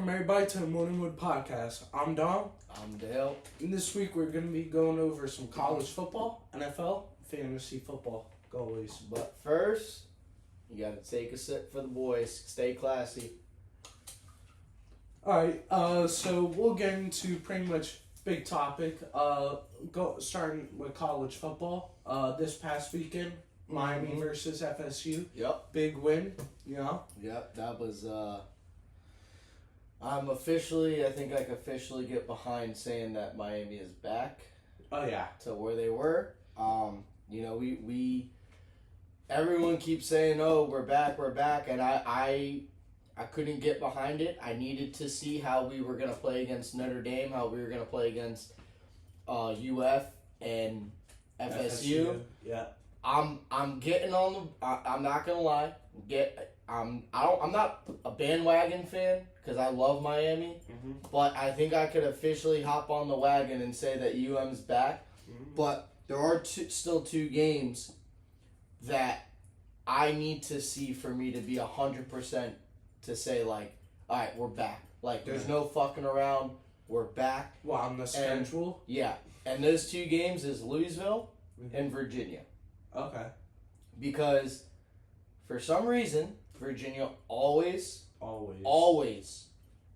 Welcome everybody to the Morningwood Podcast. I'm Dom. I'm Dale. And this week we're going to be going over some college football, NFL, fantasy football goalies. But first, you gotta take a sip for the boys. Stay classy. Alright, so we'll get into pretty much big topic. Starting with college football. This past weekend, Miami versus FSU. Yep. Big win, you know? Yep, that was, I think I can officially get behind saying that Miami is back. Oh, yeah. To where they were. We everyone keeps saying, "Oh, we're back," and I couldn't get behind it. I needed to see how we were gonna play against Notre Dame, how we were gonna play against UF and FSU. Yeah. I'm getting on the. I'm not gonna lie. I'm not a bandwagon fan because I love Miami, but I think I could officially hop on the wagon and say that UM's back. But there are still two games that I need to see for me to be 100% to say, like, all right, we're back. Like, there's no fucking around. We're back. Well, on the schedule? And those two games is Louisville and Virginia. Okay. Because for some reason, Virginia always,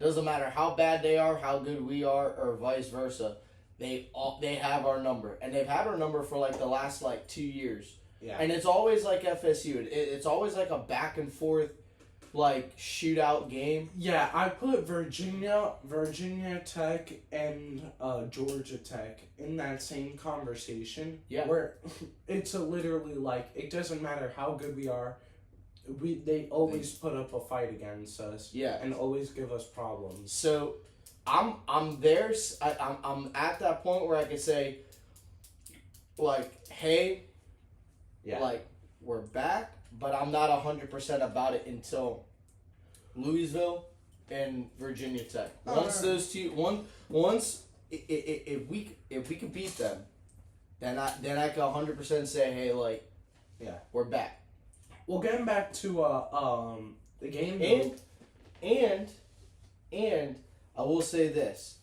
doesn't matter how bad they are, how good we are, or vice versa, they have our number. And they've had our number for like the last 2 years. Yeah. And it's always like FSU. It's always like a back and forth shootout game. Yeah, I put Virginia Tech, and Georgia Tech in that same conversation. Yeah. Where it's literally it doesn't matter how good we are, they always put up a fight against us. Yeah. And always give us problems. So, I'm there. I'm at that point where I could say, hey, we're back, but I'm not 100% about it until Louisville and Virginia Tech. Those two, if we could beat them, then I can 100% say, hey, we're back. Well, getting back to the game, and I will say this: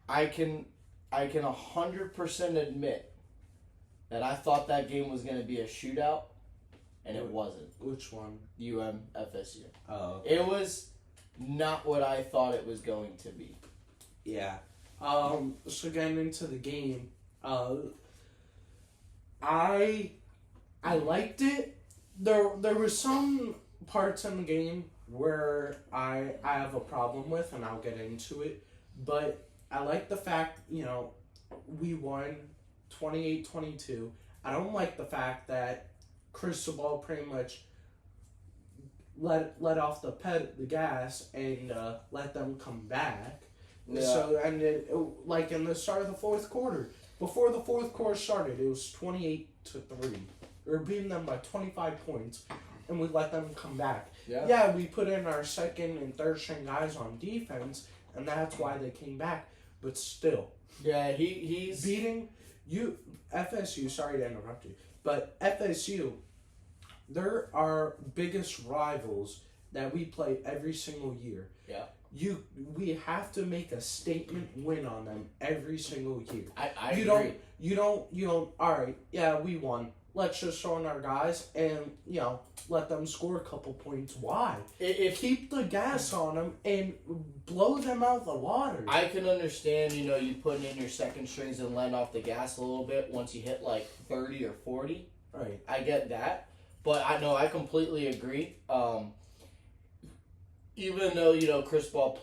I can 100% admit that I thought that game was going to be a shootout, and it wasn't. Which one? FSU. Oh. Okay. It was not what I thought it was going to be. Yeah. So getting into the game, I liked it. There were some parts in the game where I have a problem with, and I'll get into it. But I like the fact, we won 28-22. I don't like the fact that Cristobal pretty much let off the gas and let them come back. Yeah. So in the start of the fourth quarter, before the fourth quarter started, it was 28-3. We were beating them by 25 points, and we let them come back. Yeah, we put in our second and third string guys on defense, and that's why they came back. But still, yeah, he's beating you, FSU. Sorry to interrupt you, but FSU, they're our biggest rivals that we play every single year. Yeah. We have to make a statement win on them every single year. I agree. You don't. All right, yeah, we won. Let's just throw in our guys and let them score a couple points. Why? Keep the gas on them and blow them out of the water. I can understand, you putting in your second strings and letting off the gas a little bit once you hit 30 or 40. Right. I get that, but I completely agree. Even though Cristobal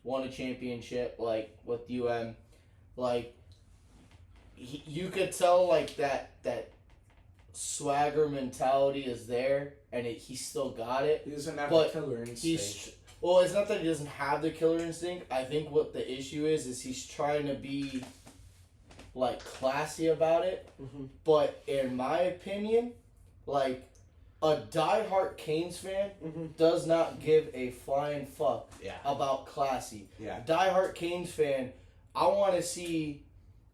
won a championship with UM, you could tell that swagger mentality is there, and he still got it. He doesn't have the killer instinct. It's not that he doesn't have the killer instinct. I think what the issue is he's trying to be classy about it. Mm-hmm. But in my opinion, a diehard Canes fan does not give a flying fuck about classy. Yeah. Diehard Canes fan, I want to see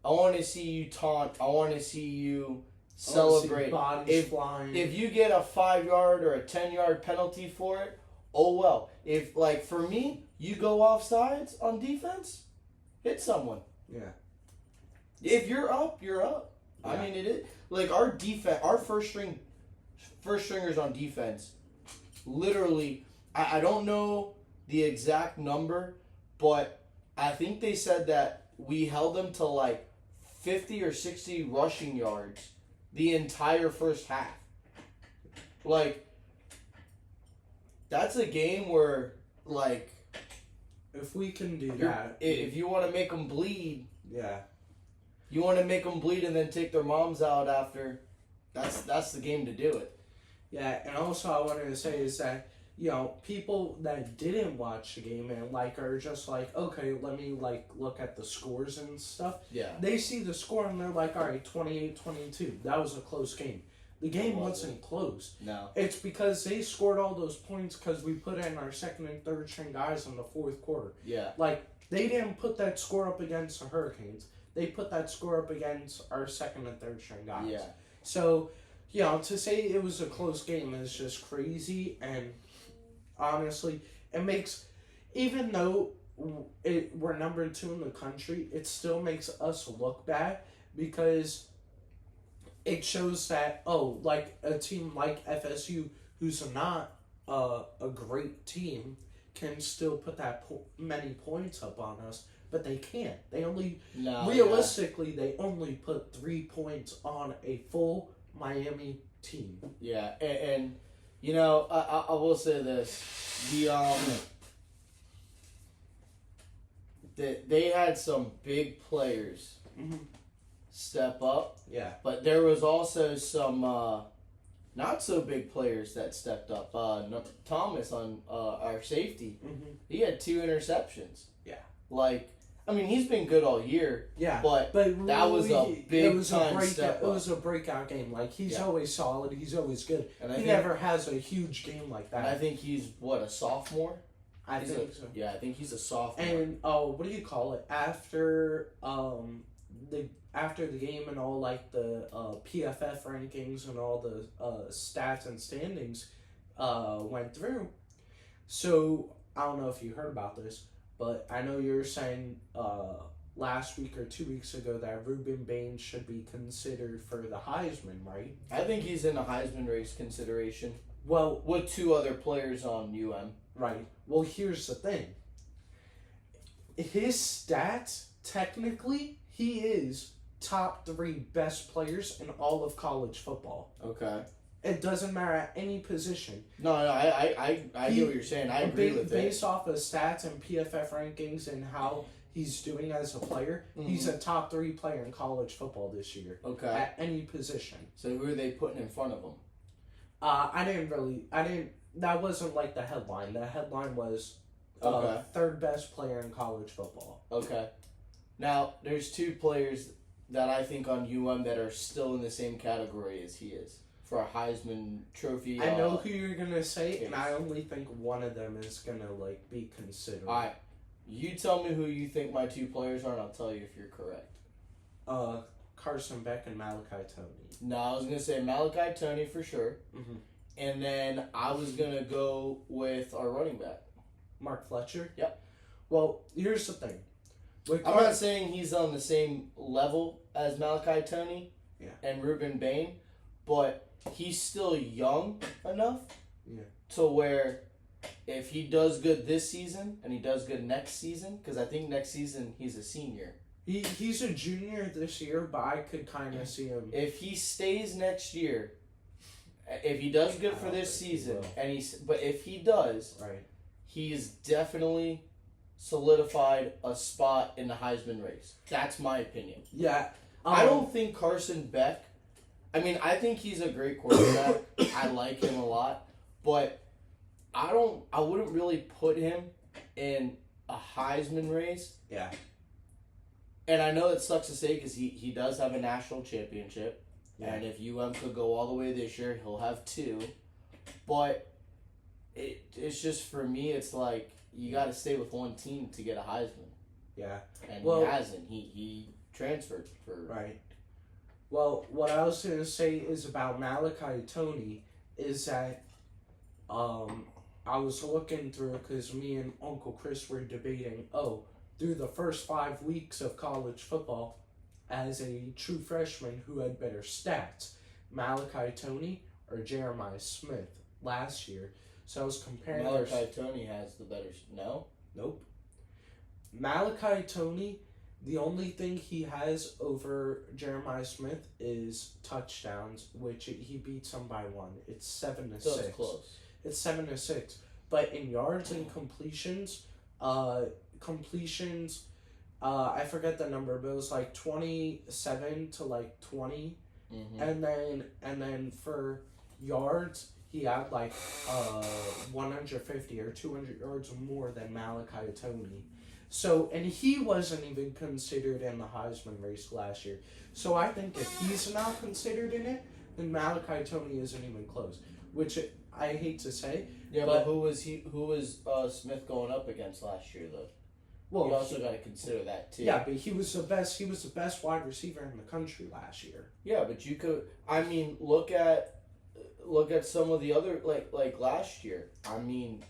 you taunt. I want to see you celebrate. Bodies flying. If you get a 5-yard or a 10-yard penalty for it, oh well. If like for me, you go off sides on defense, hit someone. Yeah. If you're up, you're up. Yeah. I mean, it is like our defense, our first stringers on defense. Literally, I don't know the exact number, but I think they said that we held them to like 50 or 60 rushing yards the entire first half. Like, that's a game where, like, if we can do that, if you want to make them bleed, yeah, you want to make them bleed and then take their moms out after. That's the game to do it. Yeah, and also I wanted to say is that, people that didn't watch the game and, like, are just like, okay, let me, like, look at the scores and stuff. Yeah. They see the score and they're like, all right, 28-22. That was a close game. The game wasn't close. No. It's because they scored all those points because we put in our second and third string guys in the fourth quarter. Yeah. Like, they didn't put that score up against the Hurricanes. They put that score up against our second and third string guys. Yeah. So, to say it was a close game is just crazy, and honestly, it makes, even though we're number 2 in the country, it still makes us look bad because it shows that, like a team like FSU, who's not a great team, can still put that many points up on us, but they can't. They only, realistically, they only put 3 points on a full Miami team. Yeah, and I will say this: they had some big players step up. Yeah, but there was also some not so big players that stepped up. Thomas on our safety, he had 2 interceptions. Yeah, like. I mean, he's been good all year. Yeah, but that was a big step up. It was a breakout game. Like, he's always solid. He's always good. And he never has a huge game like that. And I think he's, a sophomore? I think so. Yeah, I think he's a sophomore. And, what do you call it? After the game and all, like, the PFF rankings and all the stats and standings went through. So, I don't know if you heard about this, but I know you were saying last week or 2 weeks ago that Ruben Bain should be considered for the Heisman, right? I think he's in the Heisman race consideration. Well, with 2 other players on UM. Right. Well, here's the thing. His stats, technically, he is top 3 best players in all of college football. Okay. It doesn't matter at any position. No, I get what you're saying. I agree with that. Based off of stats and PFF rankings and how he's doing as a player, he's a top 3 player in college football this year. Okay. At any position. So who are they putting in front of him? That wasn't like the headline. The headline was third best player in college football. Okay. Now, there's 2 players that I think on UM that are still in the same category as he is. For a Heisman Trophy. I know who you're gonna say, case. And I only think one of them is gonna be considered. All right, you tell me who you think my 2 players are, and I'll tell you if you're correct. Carson Beck and Malachi Tony. No, I was gonna say Malachi Tony for sure, and then I was gonna go with our running back, Mark Fletcher. Yep. Well, here's the thing. I'm not saying he's on the same level as Malachi Tony and Ruben Bain, but he's still young enough to where if he does good this season and he does good next season, because I think next season he's a senior. He's a junior this year, but I could kind of see him. If he stays next year, if he does good for this season, but if he does, he's definitely solidified a spot in the Heisman race. That's my opinion. Yeah. I don't think Carson Beck. I mean, I think he's a great quarterback. I like him a lot, but I wouldn't really put him in a Heisman race. Yeah. And I know it sucks to say because he does have a national championship, and if UM could go all the way this year, he'll have 2. But it's just, for me, it's like you got to stay with one team to get a Heisman. Yeah. And he hasn't. He transferred for... Right. Well, what I was going to say is about Malachi Tony is that I was looking through because me and Uncle Chris were debating, through the first 5 weeks of college football, as a true freshman who had better stats, Malachi Tony or Jeremiah Smith last year. So I was comparing. Malachi Tony has the better. No? Nope. Malachi Tony, the only thing he has over Jeremiah Smith is touchdowns, which he beats him by 1. It's 7-6. So it's close. It's 7-6. But in yards and completions, I forget the number, but it was like 27 to like 20. Mm-hmm. And then for yards, he had like 150 or 200 yards more than Malachi Tony. So, and he wasn't even considered in the Heisman race last year. So I think if he's not considered in it, then Malachi Tony isn't even close. Which I hate to say. Yeah, but who was Smith going up against last year though? Well, you also got to consider that too. Yeah, but he was the best. He was the best wide receiver in the country last year. Yeah, but you could. I mean, look at some of the other like last year. I mean,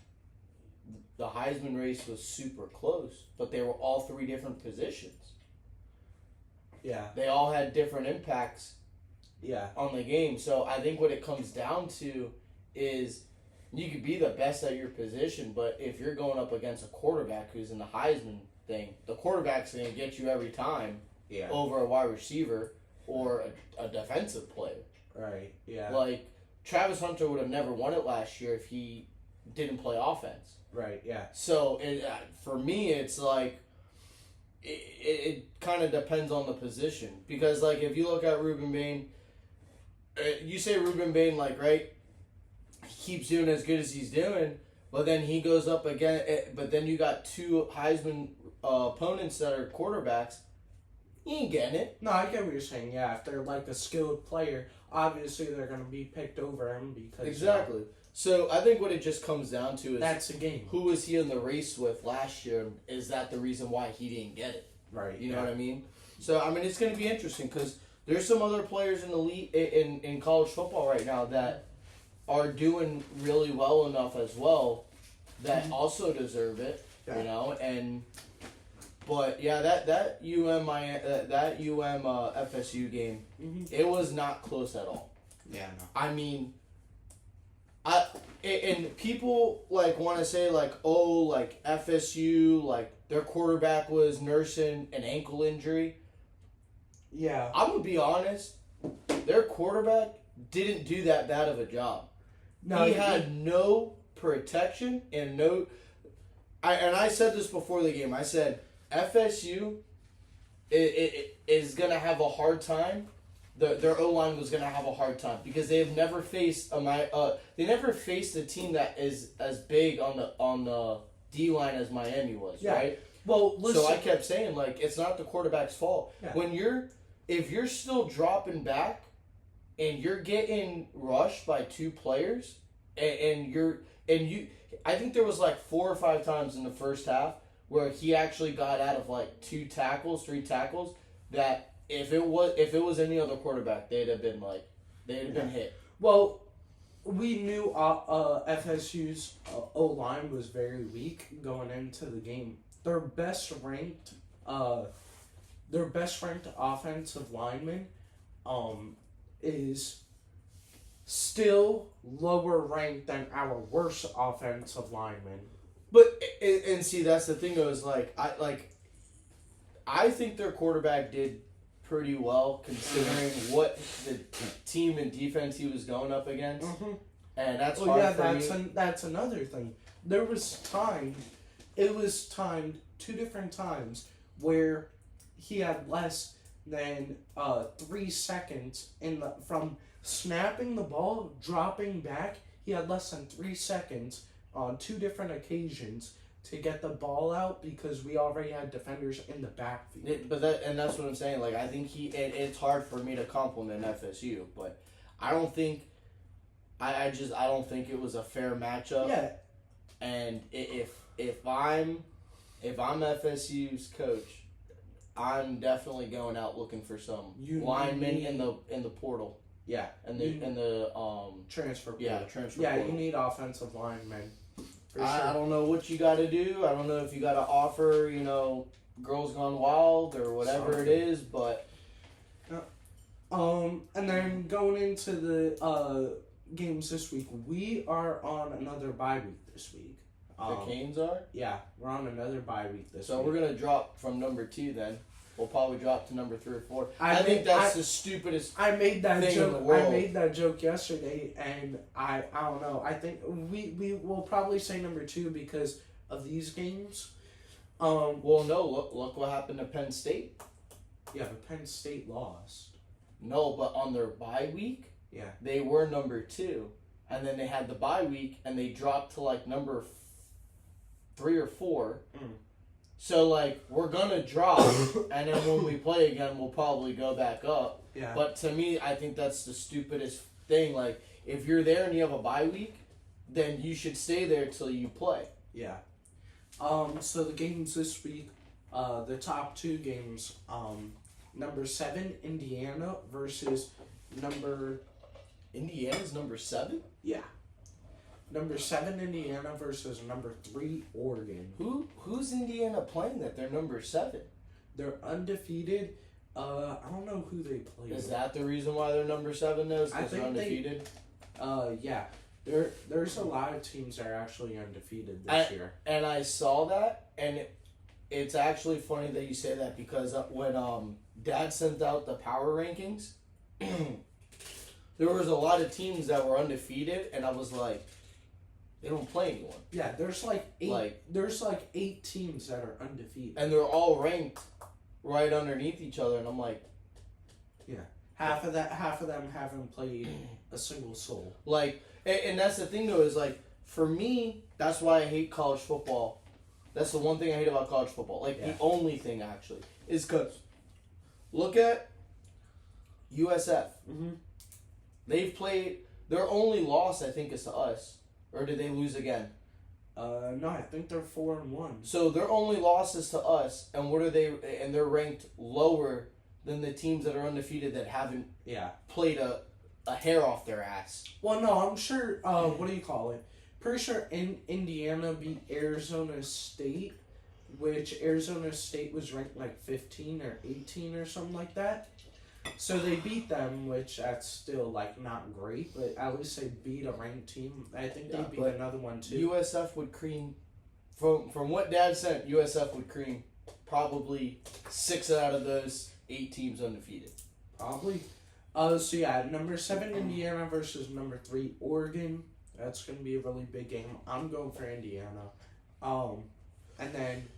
the Heisman race was super close, but they were all 3 different positions. Yeah. They all had different impacts. Yeah. On the game. So I think what it comes down to is you could be the best at your position, but if you're going up against a quarterback who's in the Heisman thing, the quarterback's going to get you every time over a wide receiver or a defensive player. Right, yeah. Like, Travis Hunter would have never won it last year if he didn't play offense. Right, yeah. So, for me, it's like, it kind of depends on the position. Because, like, if you look at Ruben Bain, you say Ruben Bain, like, right, he keeps doing as good as he's doing, but then he goes up again, but then you got 2 Heisman opponents that are quarterbacks. He ain't getting it. No, I get what you're saying. Yeah, if they're like a skilled player, obviously they're going to be picked over him because... Exactly. So I think what it just comes down to is... That's the game. Who was he in the race with last year? Is that the reason why he didn't get it? Right. You know what I mean? So, I mean, it's going to be interesting because there's some other players in the league, in college football right now that are doing really well enough as well that also deserve it, you know, but yeah, that FSU game, it was not close at all. Yeah, no. I mean, and people like want to say like, oh, like FSU, like their quarterback was nursing an ankle injury. Yeah. I'm gonna be honest, their quarterback didn't do that bad of a job. No, he had no protection and no. I said this before the game. I said FSU is gonna have a hard time. Their O-line was gonna have a hard time because they have never faced they never faced a team that is as big on the D-line as Miami was, right? Well, listen. So I kept saying like it's not the quarterback's fault. Yeah. If you're still dropping back and you're getting rushed by 2 players I think there was like 4 or 5 times in the first half where he actually got out of like 3 tackles that if it was any other quarterback, they'd have been hit. Well, we knew FSU's O-line was very weak going into the game. Their best ranked offensive lineman is still lower ranked than our worst offensive lineman. But and see, that's the thing though, is I think their quarterback did pretty well considering what the team and defense he was going up against. And that's hard for me. That's another thing. There was it was timed 2 different times where he had less than 3 seconds from snapping the ball, dropping back. He had less than 3 seconds on 2 different occasions to get the ball out because we already had defenders in the backfield. That's what I'm saying. Like I think it's hard for me to compliment FSU, but I don't think I don't think it was a fair matchup. Yeah. And if I'm FSU's coach, I'm definitely going out looking for some linemen in the portal. Yeah. And the transfer portal. Yeah, transfer portal. portal. You need offensive linemen. For sure. I don't know what you got to do. I don't know if you got to offer, Girls Gone Wild or whatever it is, but. And then going into the games this week, we are on another bye week this week. The Canes are? Yeah, we're on another bye week this week. So we're going to drop from number 2 then. We'll probably drop to number 3 or 4. I think that's the stupidest I made that thing joke. in the world. I made that joke yesterday, and I don't know. I think we will probably say number 2 because of these games. Well, no. Look what happened to Penn State. Yeah, but Penn State lost. No, but on their bye week, yeah, they were number 2, and then they had the bye week, and they dropped to like number 3 or 4. So, we're going to drop, and then when we play again, we'll probably go back up. Yeah. But to me, I think that's the stupidest thing. If you're there and you have a bye week, then you should stay there till you play. Yeah. So the games this week, the top 2 games, number 7, Indiana versus Indiana's number 7? Yeah. Number 7, Indiana versus number 3, Oregon. Who's Indiana playing that they're number 7? They're undefeated. I don't know who they play. Is that the reason why they're number 7 though? Because they're undefeated? Yeah. There's a lot of teams that are actually undefeated this year. And I saw that, and it's actually funny that you say that because when Dad sent out the power rankings, there was a lot of teams that were undefeated, and I was like, they don't play anyone. Yeah, there's like 8 teams that are undefeated, and they're all ranked right underneath each other, and I'm like, yeah, half of them haven't played a single soul. And that's the thing though is for me, that's why I hate college football. That's the one thing I hate about college football. The only thing actually is because look at USF. Mm-hmm. They've played. Their only loss, I think, is to us. Or did they lose again? No, I think they're 4-1. So their only loss is to us, and what are they? And they're ranked lower than the teams that are undefeated that haven't played a hair off their ass. Well, no, I'm sure. What do you call it? Pretty sure Indiana beat Arizona State, which Arizona State was ranked 15 or 18 or something like that. So they beat them, which that's still not great, but at least they beat a ranked team. I think they beat another one too. USF would cream, from what Dad said, USF would cream probably 6 out of those 8 teams undefeated. Probably. So yeah, number 7 Indiana versus number 3 Oregon. That's gonna be a really big game. I'm going for Indiana. And then,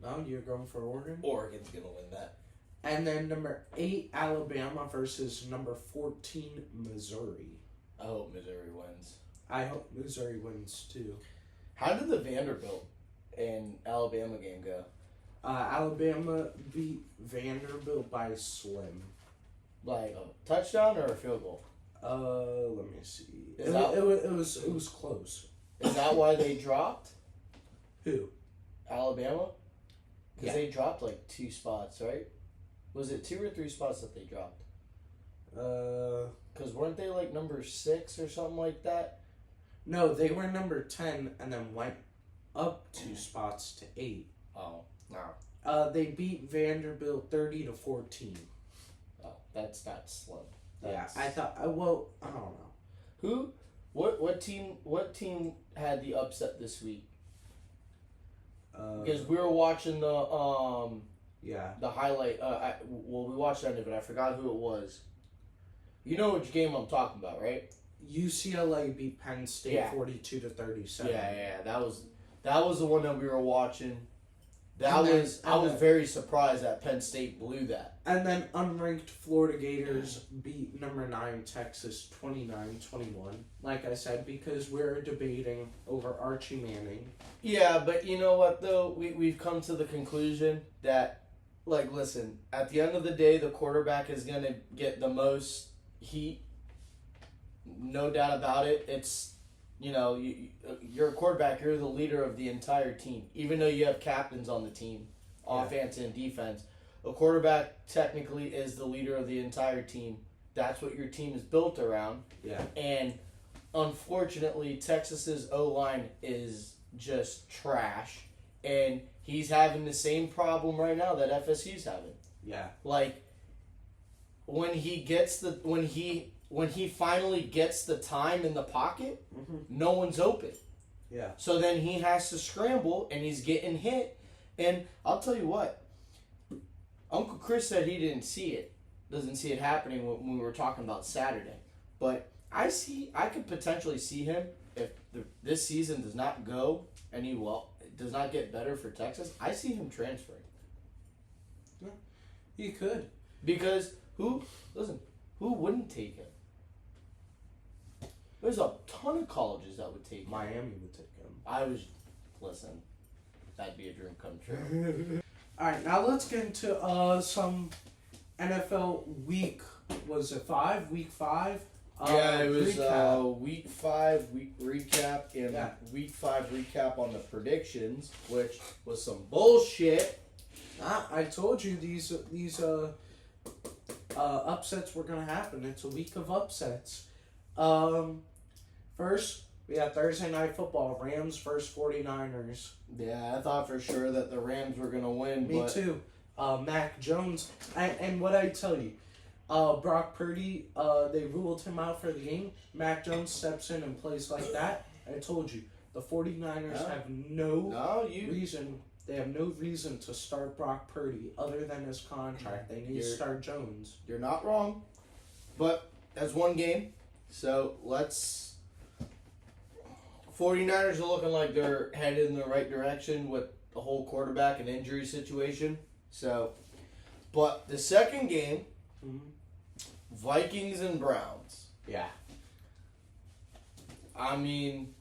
no, you're going for Oregon. Oregon's gonna win that. And then number 8, Alabama versus number 14, Missouri. I hope Missouri wins. I hope Missouri wins too. How did the Vanderbilt and Alabama game go? Alabama beat Vanderbilt by slim. A touchdown or a field goal? Let me see. It was close. Is that why they dropped? Who? Alabama? Because they dropped 2 spots, right? Was it 2 or 3 spots that they dropped? Because weren't they number 6 or something like that? No, they were number 10 and then went up 2 spots to 8. Oh, no. They beat Vanderbilt 30-14. Oh, that's not slim. Yeah, I thought. Well, I don't know. What team had the upset this week? Because we were watching the the highlight. We watched that, but I forgot who it was. You know which game I'm talking about, right? UCLA beat Penn State 42-37. Yeah. That was the one that we were watching. I was very surprised that Penn State blew that. And then unranked Florida Gators beat number 9 Texas 29-21. Like I said, because we're debating over Archie Manning. Yeah, but you know what though? We've come to the conclusion that listen, at the end of the day, the quarterback is gonna get the most heat. No doubt about it. It's you're a quarterback. You're the leader of the entire team. Even though you have captains on the team, offense and defense, a quarterback technically is the leader of the entire team. That's what your team is built around. Yeah. And unfortunately, Texas's O-line is just trash, and he's having the same problem right now that FSU's having. Yeah. Like, when he finally gets the time in the pocket, no one's open. Yeah. So then he has to scramble, and he's getting hit. And I'll tell you what, Uncle Chris said he doesn't see it happening when we were talking about Saturday. But I could potentially see him if this season does not go does not get better for Texas. I see him transferring. Yeah, he could. Because who wouldn't take him? There's a ton of colleges that would take him. Miami would take him. Listen, that'd be a dream come true. All right, now let's get into some NFL week. Was it 5? Week 5. Yeah, it was recap. week 5 week recap and week 5 recap on the predictions, which was some bullshit. I told you these upsets were gonna happen. It's a week of upsets. First, we got Thursday Night Football, Rams versus 49ers. Yeah, I thought for sure that the Rams were gonna win. Me too. Mac Jones, and what I tell you, Brock Purdy, they ruled him out for the game. Mac Jones steps in and plays like that. I told you, the 49ers have reason. They have no reason to start Brock Purdy other than his contract. They need to start Jones. You're not wrong, but that's one game. So let's. 49ers are looking like they're headed in the right direction with the whole quarterback and injury situation. So, but the second game, Vikings and Browns. Yeah. I mean,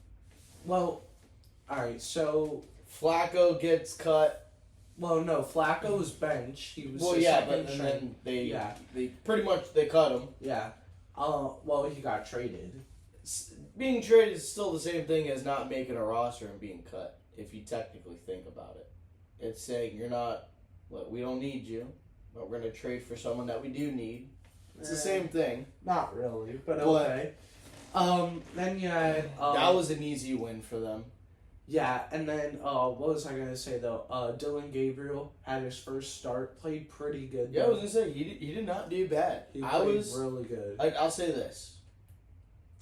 well, all right. So Flacco gets cut. Well, no, Flacco was benched. He was then they pretty much cut him. Yeah. Well, he got traded. Being traded is still the same thing as not making a roster and being cut, if you technically think about it. It's saying we don't need you, but we're going to trade for someone that we do need. It's the same thing. Not really, but okay. Then you had... that was an easy win for them. Yeah, and then, what was I going to say, though? Dylan Gabriel had his first start, played pretty good. Yeah, I was going to say, he did not do bad. He played really good. I'll say this.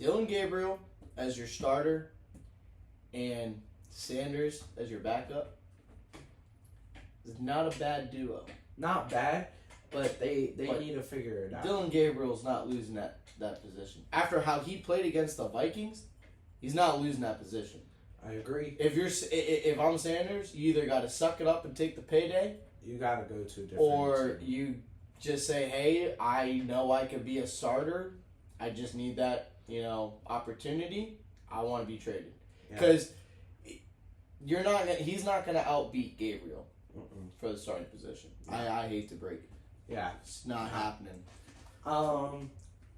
Dylan Gabriel as your starter and Sanders as your backup is not a bad duo. Not bad, but they need to figure it out. Dylan Gabriel's not losing that position. After how he played against the Vikings, he's not losing that position. I agree. If I'm Sanders, you either got to suck it up and take the payday. You got to go to a different or team. You just say, hey, I know I could be a starter. I just need that, opportunity. I want to be traded. Because he's not going to outbeat Gabriel for the starting position. I hate to break it. Yeah. It's not happening.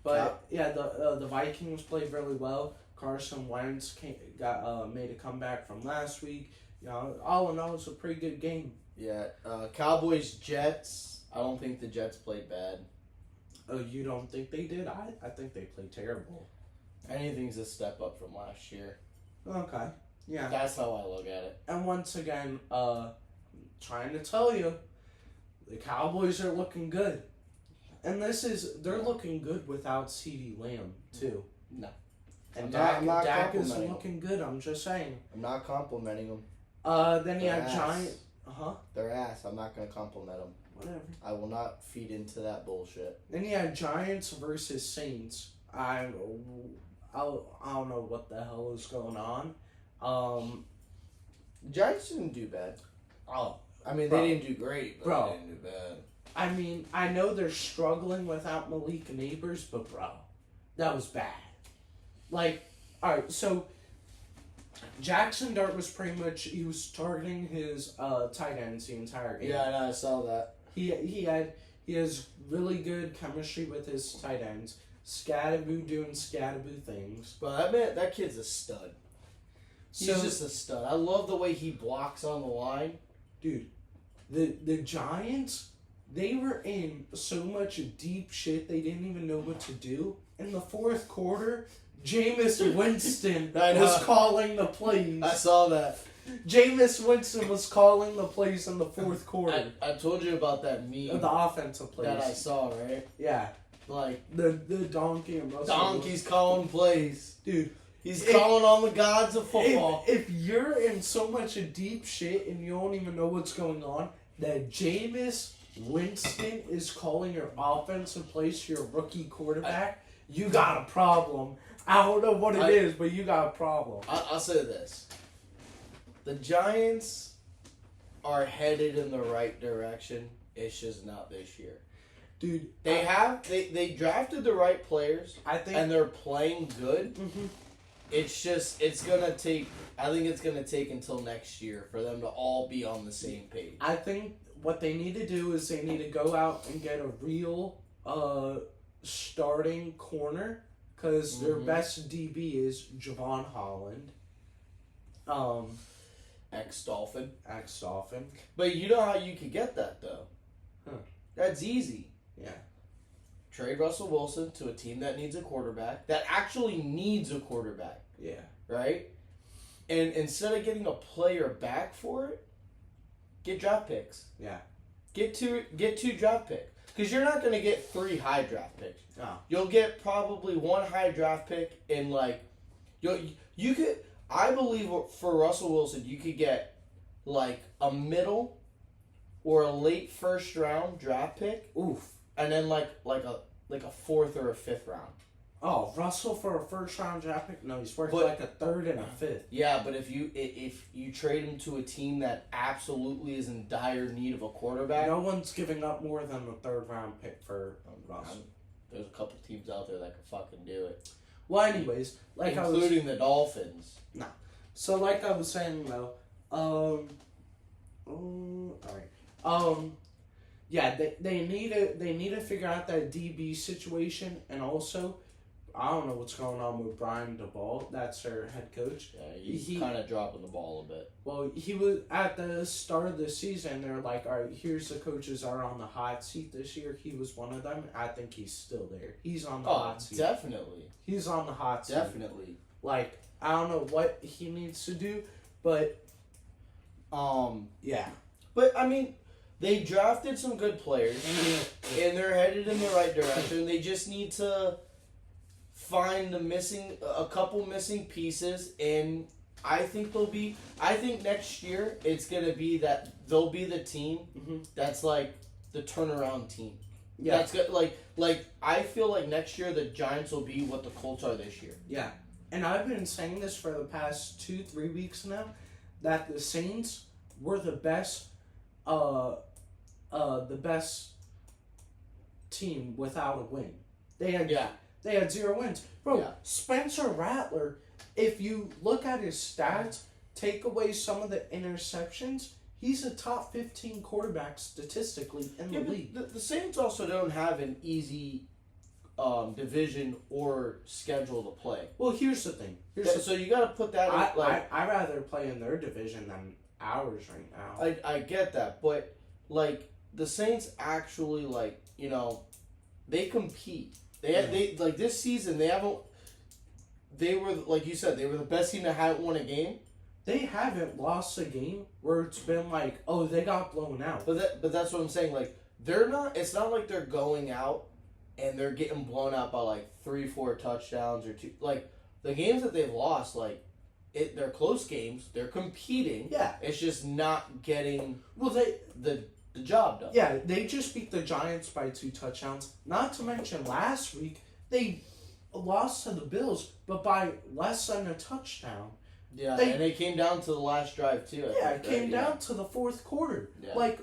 But the Vikings played really well. Carson Wentz made a comeback from last week. All in all, it's a pretty good game. Yeah. Cowboys Jets. I don't think the Jets played bad. Oh, you don't think they did? I think they played terrible. Anything's a step up from last year. Okay. Yeah. That's how I look at it. And once again, trying to tell you, the Cowboys are looking good. And they're looking good without CeeDee Lamb, too. No. And Dak is looking good, I'm just saying. I'm not complimenting them. Then you have Giants. Their ass. I'm not going to compliment them. Whatever. I will not feed into that bullshit. Then you have Giants versus Saints. I don't know what the hell is going on. The Giants didn't do bad. They didn't do great, but they didn't do bad. I mean, I know they're struggling without Malik Neighbors, but that was bad. Alright, so Jackson Dart was he was targeting his tight ends the entire game. Yeah, I saw that. He has really good chemistry with his tight ends. Scatterboo doing scatterboo things. But that kid's a stud. He's just a stud. I love the way he blocks on the line. Dude, the Giants they were in so much deep shit they didn't even know what to do. In the fourth quarter, Jameis Winston was calling the plays. I saw that. Jameis Winston was calling the plays in the fourth quarter. I told you about that meme. The offensive plays. That I saw, right? Yeah. Like, the donkey and Russell. Donkey's calling plays. Dude. He's calling on the gods of football. If you're in so much deep shit and you don't even know what's going on, that Jameis Winston is calling your offensive plays to your rookie quarterback, you got a problem. I don't know what it is, but you got a problem. I'll say this. The Giants are headed in the right direction. It's just not this year. Dude, they drafted the right players, I think, and they're playing good. Mm-hmm. It's just, I think it's going to take until next year for them to all be on the same page. I think what they need to do is they need to go out and get a real starting corner, because their best DB is Javon Holland. Ex-Dolphin. But you know how you could get that, though? Huh. That's easy. Yeah. Trade Russell Wilson to a team that needs a quarterback, that actually needs a quarterback. Yeah. Right? And instead of getting a player back for it, get draft picks. Yeah. Get two draft picks. Because you're not going to get 3 high draft picks. No. You'll get probably 1 high draft pick in, like, you could, I believe for Russell Wilson, you could get like a middle or a late first round draft pick. Oof. And then like a 4th or a 5th round. Oh, Russell for a first round draft pick? No, he's worth like a 3rd and a 5th. Yeah, but if you trade him to a team that absolutely is in dire need of a quarterback, no one's giving up more than the 3rd round pick for Russell. There's a couple teams out there that can fucking do it. Well, anyways, including the Dolphins. No. So like I was saying though, all right. Yeah, they need to figure out that DB situation, and also, I don't know what's going on with Brian DeBall. That's their head coach. Yeah, he's kind of dropping the ball a bit. Well, he was at the start of the season. They're like, all right, here's the coaches that are on the hot seat this year. He was one of them. I think he's still there. He's on the hot seat. Definitely. He's on the hot seat. Definitely. Like, I don't know what he needs to do, but yeah. But I mean, they drafted some good players, and they're headed in the right direction. They just need to find a couple missing pieces, and I think next year it's gonna be that they'll be the team that's like the turnaround team. Yeah, that's good. Like I feel like next year the Giants will be what the Colts are this year. Yeah, and I've been saying this for the past 2-3 weeks now, that the Saints were the best team without a win. They had 0 wins. Bro, yeah. Spencer Rattler, if you look at his stats, take away some of the interceptions, he's a top 15 quarterback statistically in the league. The Saints also don't have an easy division or schedule to play. Well, here's the thing. So you got to put that in, I'd rather play in their division than ours right now. I get that, but like the Saints actually they compete. They like this season they were, like you said, they were the best team that hadn't won a game. They haven't lost a game where it's been like, oh, they got blown out. But that's what I'm saying. Like they're not. It's not like they're going out and they're getting blown out by like 3-4 touchdowns or 2. Like the games that they've lost, they're close games. They're competing. Yeah. It's just not getting the job done. Yeah, they just beat the Giants by 2 touchdowns. Not to mention last week they lost to the Bills, but by less than a touchdown. Yeah, and it came down to the last drive too. It came down to the fourth quarter. Yeah. Like,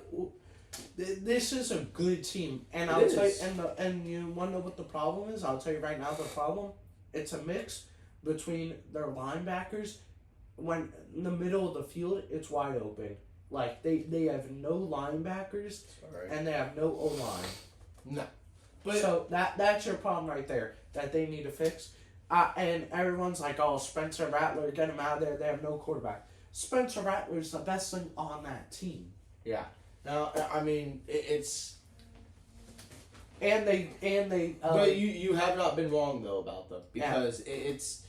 this is a good team, and I'll tell you. And you want to know what the problem is? I'll tell you right now. The problem, it's a mix between their linebackers. When in the middle of the field, it's wide open. Like they have no linebackers, and they have no O-line. No, so that's your problem right there that they need to fix. And everyone's like, oh, Spencer Rattler, get him out of there. They have no quarterback. Spencer Rattler's the best thing on that team. Yeah. Now, I mean, it's And they. But you have not been wrong though about them because it's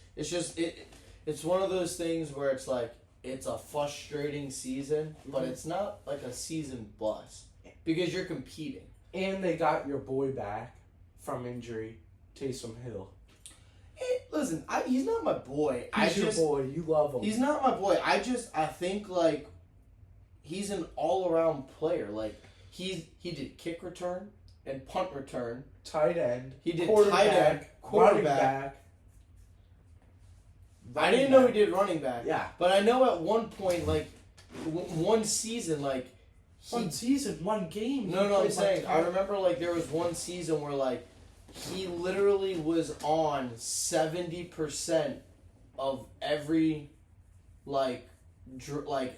one of those things where it's like it's a frustrating season, but it's not like a season bust because you're competing. And they got your boy back from injury, Taysom Hill. Listen, he's not my boy. He's your boy. You love him. He's not my boy. I think like he's an all around player. Like he did kick return and punt return, tight end. He did tight end, quarterback. Running back. I didn't know he did running back. Yeah, but I know at one point, like one season, like one game. No, I'm saying I remember like there was one season where like he literally was on 70% of every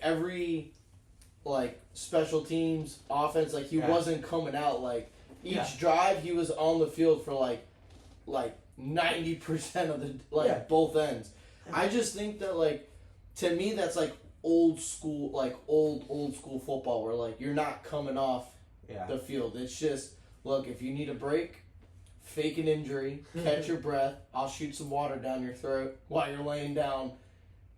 every special teams offense. Like he wasn't coming out like each drive he was on the field for like 90% of the both ends. I just think that like to me that's like old school old school football where like you're not coming off the field. It's just look, if you need a break, fake an injury, catch your breath, I'll shoot some water down your throat while you're laying down.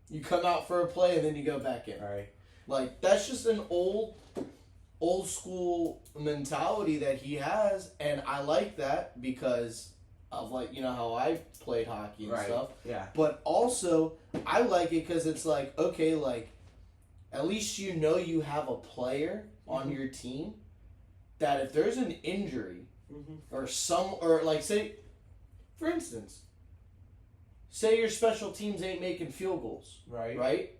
You come out for a play and then you go back in. Right. Like that's just an old school mentality that he has, and I like that because of like how I played hockey and stuff. Yeah. But also I like it because it's like okay, like at least you have a player on your team that if there's an injury or like say, for instance, say your special teams ain't making field goals. Right?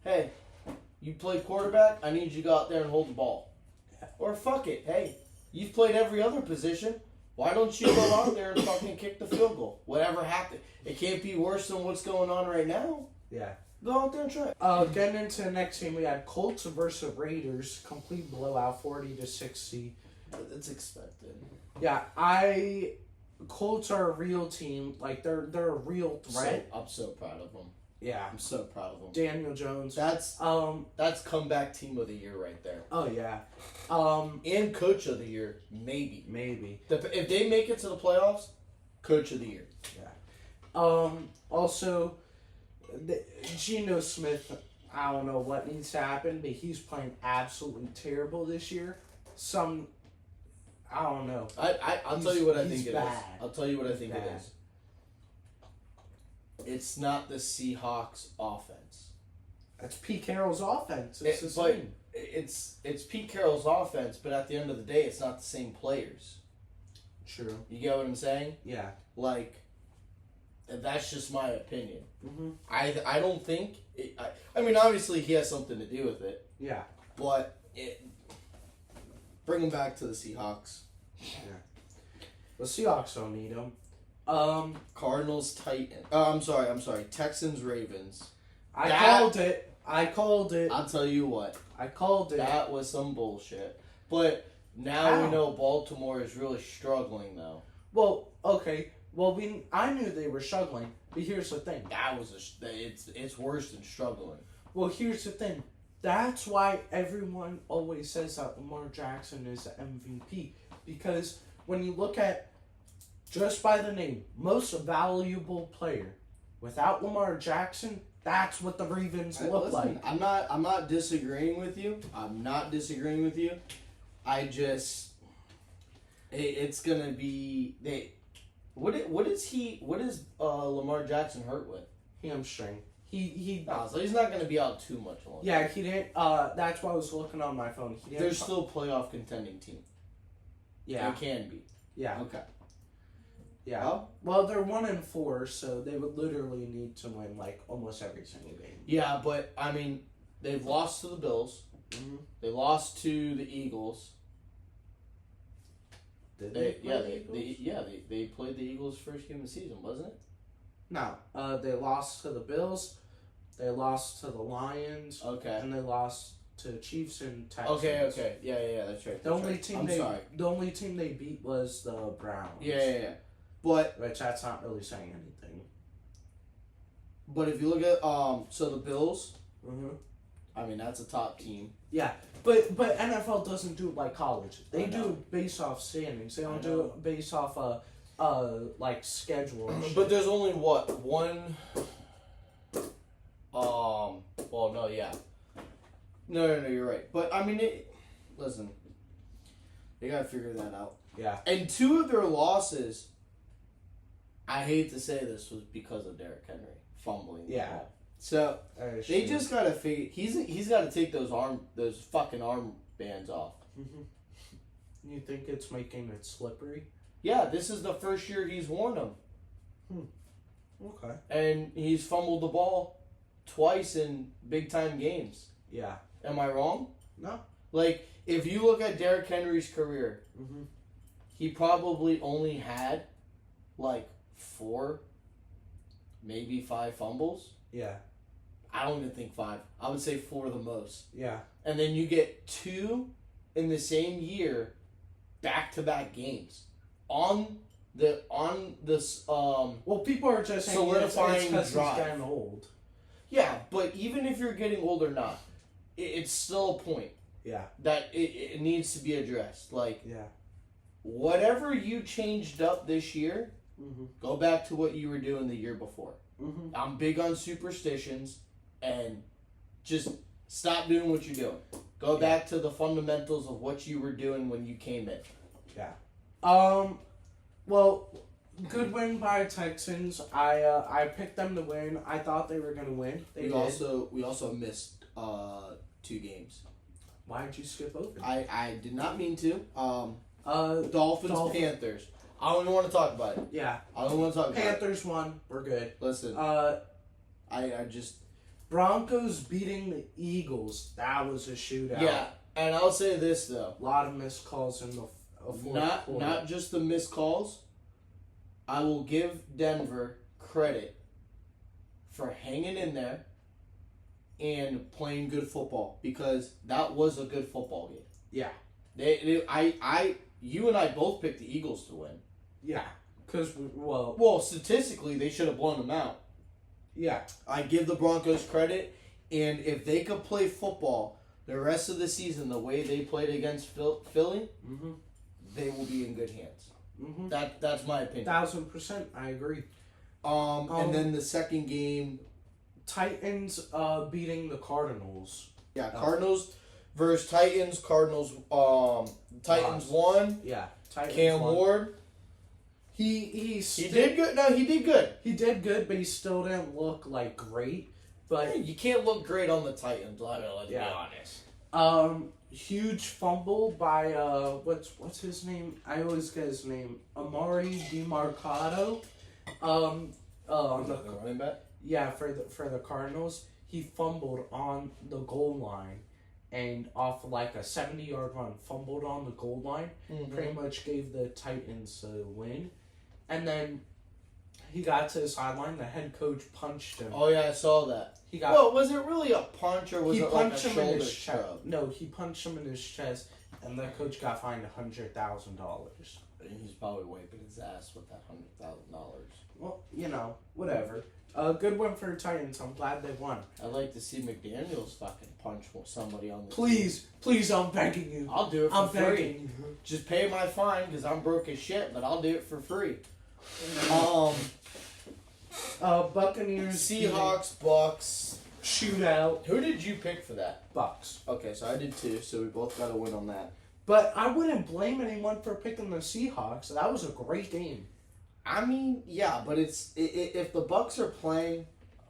Hey, you play quarterback, I need you to go out there and hold the ball. Or fuck it, hey, you've played every other position. Why don't you go out there and fucking kick the field goal? Whatever happened, it can't be worse than what's going on right now. Yeah. Go out there and try. Getting into the next game, we had Colts versus Raiders, complete blowout, 40-60. It's expected. Yeah, Colts are a real team. Like they're a real threat. I'm so proud of them. Yeah, I'm so proud of them. Daniel Jones. That's comeback team of the year right there. Oh yeah. And coach of the year, maybe. If they make it to the playoffs, coach of the year. Yeah. Also, Geno Smith. I don't know what needs to happen, but he's playing absolutely terrible this year. I don't know. I'll tell you what I think it is. Bad. I'll tell you what I think it is. It's not the Seahawks offense. That's Pete Carroll's offense. It's Pete Carroll's offense, but at the end of the day, it's not the same players. True. You get what I'm saying? Yeah. Like, that's just my opinion. Mm-hmm. I don't think... I mean, obviously, he has something to do with it. Yeah. But bring him back to the Seahawks. Yeah. The Seahawks don't need him. Cardinals, Titans. I'm sorry. Texans, Ravens. I called it. I'll tell you what. I called it. That was some bullshit. But now we know Baltimore is really struggling, though. Well, okay. Well, I knew they were struggling, but here's the thing. It's worse than struggling. Well, here's the thing. That's why everyone always says that Lamar Jackson is the MVP. Because when you look at, just by the name, most valuable player, without Lamar Jackson, that's what the Ravens look like. I'm not disagreeing with you. I just, it's gonna be What is Lamar Jackson hurt with? Hamstring. So he's not going to be out too much longer. Yeah, he didn't. That's why I was looking on my phone. They're still a playoff contending team. Yeah, they can be. Yeah. Okay. Yeah. Well, they're 1-4, so they would literally need to win like almost every single game. Yeah, but I mean, they've lost to the Bills. Mm-hmm. They lost to the Eagles. Did they played the Eagles' first game of the season, wasn't it? No. They lost to the Bills. They lost to the Lions. Okay. And they lost to the Chiefs and Texans. Okay. Yeah, that's right. The only team they beat was the Browns. Yeah. But which that's not really saying anything. But if you look at so the Bills, I mean, that's a top team. Yeah, but NFL doesn't do it like college. They I do know. it based off standings. They don't I do know. it based off like schedule. And But shit. there's only what one. Well, no, yeah. No, you're right. But I mean, listen, they gotta figure that out. Yeah. And 2 of their losses, I hate to say this, was because of Derrick Henry fumbling. the Yeah. ball. So they just gotta figure. He's got to take those fucking arm bands off. Mm-hmm. You think it's making it slippery? Yeah, this is the first year he's worn them, Okay. and he's fumbled the ball twice in big time games. Yeah. Am I wrong? No. Like, if you look at Derrick Henry's career, Mm-hmm. he probably only had like 4, maybe 5 fumbles. Yeah. I don't even think 5. I would say 4 the most. Yeah. And then you get 2 in the same year, back-to-back games on this. Well, people are just saying Solidifying it's drive. he's getting old. Yeah, but even if you're getting old or not, it's still a point Yeah. that it needs to be addressed. Like, Yeah. whatever you changed up this year, Mm-hmm. go back to what you were doing the year before. Mm-hmm. I'm big on superstitions, and just stop doing what you're doing. Go back to the fundamentals of what you were doing when you came in. Well, good win by Texans. I picked them to win. I thought they were gonna win. They We did. also missed 2 games. Why'd you skip over? I did not mean to. Dolphins, Dolphins. Panthers. I don't even want to talk about it. Yeah. I don't want to talk about it. Panthers won. We're good. Listen, Uh, I just Broncos beating the Eagles. That was a shootout. yeah. And I'll say this though, A lot of missed calls in the fourth quarter. not just the missed calls. I will give Denver credit for hanging in there and playing good football, because that was a good football game. Yeah. You and I both picked the Eagles to win. Yeah. Because, well, Well, statistically, they should have blown them out. yeah. I give the Broncos credit, and if they could play football the rest of the season the way they played against Philly, Mm-hmm. they will be in good hands. Mm-hmm. That's my opinion. 1,000%. I agree. And then the second game, Titans beating the Cardinals. yeah, Cardinals versus Titans. Cardinals, Titans won. Yeah. Titans Cam won. Ward, He did good. No, he did good. He did good, but he still didn't look like great. But You can't look great on the Titans. Let's Yeah. be honest. huge fumble by what's his name? I always get his name. Amari DiMarcado. On The the running back. yeah for the Cardinals, he fumbled on the goal line, and off like a 70-yard run, fumbled on the goal line. Pretty much gave the Titans a win, and then he got to the sideline. The head coach punched him. Oh yeah, I saw that. He got Well, was it really a punch or was he it like a punched him in shoulder his chest. shrub? No, he punched him in his chest, and the coach got fined $100,000. He's probably wiping his ass with that $100,000. Well, whatever. Good win for the Titans. I'm glad they won. I'd like to see McDaniels fucking punch somebody on the Please, I'm begging you. I'll do it for I'm free. begging you. Just pay my fine because I'm broke as shit, but I'll do it for free. Buccaneers. Seahawks, Bucks. Shootout. Who did you pick for that? Bucks. Okay, so I did too, so we both got a win on that. But I wouldn't blame anyone for picking the Seahawks. That was a great game. I mean, yeah, but if the Bucks are playing,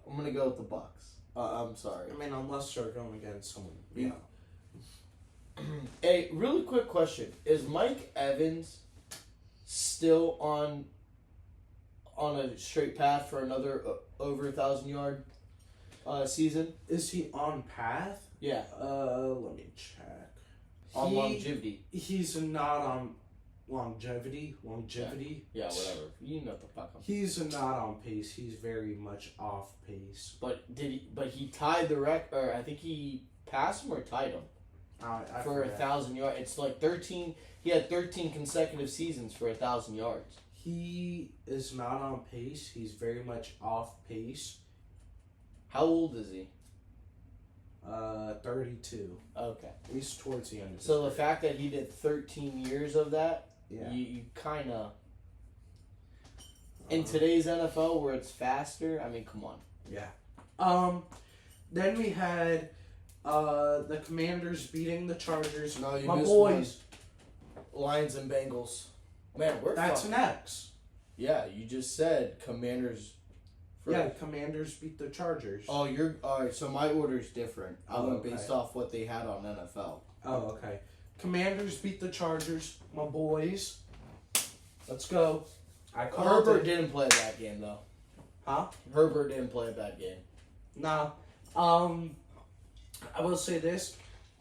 I'm gonna go with the Bucks. I'm sorry. I mean, unless they're going against someone. Yeah. Hey, really quick question: is Mike Evans still on a straight path for another over 1,000-yard season? Is he on path? Yeah. Let me check. On longevity. He's not on longevity. Yeah, whatever. You know what the fuck I'm. He's not on pace. He's very much off pace. But he tied the record? Or I think he passed him or tied him I for forget. 1,000 yards. It's like 13. He had 13 consecutive seasons for 1,000 yards. He is not on pace. He's very much off pace. How old is he? 32. Okay. He's towards the end of his So the career. fact that he did 13 years of that, Yeah. you kind of... In today's NFL, where it's faster, I mean, come on. Yeah. Then we had the Commanders beating the Chargers. No, you My missed boys. Lions and Bengals. Man, we're That's fucking... an X. Yeah, you just said Commanders. Yeah, Commanders beat the Chargers. Oh, you're... Alright, so my order's different. I went okay. based off what they had on NFL. Oh, okay. Commanders beat the Chargers. My boys. Let's go. I called Herbert it. didn't play that game, though. Huh? Herbert didn't play that game. No. I will say this.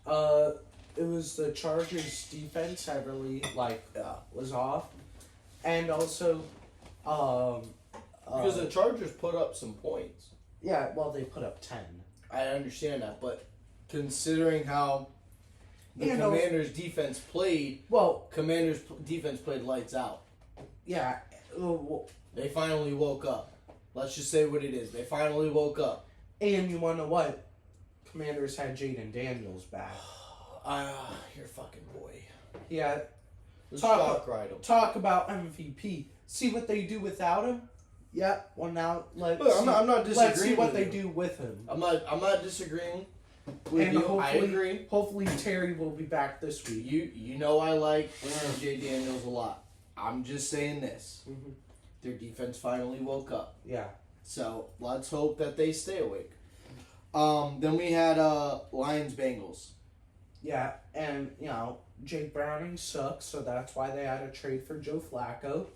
It was the Chargers defense that really, was off. And also, Because the Chargers put up some points. yeah, well, they put up 10. I understand that, but considering how the You know- Commanders' defense played, Well, Commanders' defense played lights out. yeah. They finally woke up. Let's just say what it is. They finally woke up. And you want to know what? Commanders had Jaden Daniels back. Your fucking boy. Yeah. Let's Talk- shock ride him. Talk about MVP. See what they do without him? Yeah. Well, now let's Look, see, I'm not disagreeing let's see what with they you. do with him. I'm not disagreeing with And you. hopefully, I agree. Hopefully Terry will be back this week. You know I like J. Daniels a lot. I'm just saying this. Mm-hmm. Their defense finally woke up. Yeah. So let's hope that they stay awake. Then we had Lions Bengals. Yeah, and Jake Browning sucks, so that's why they had to trade for Joe Flacco.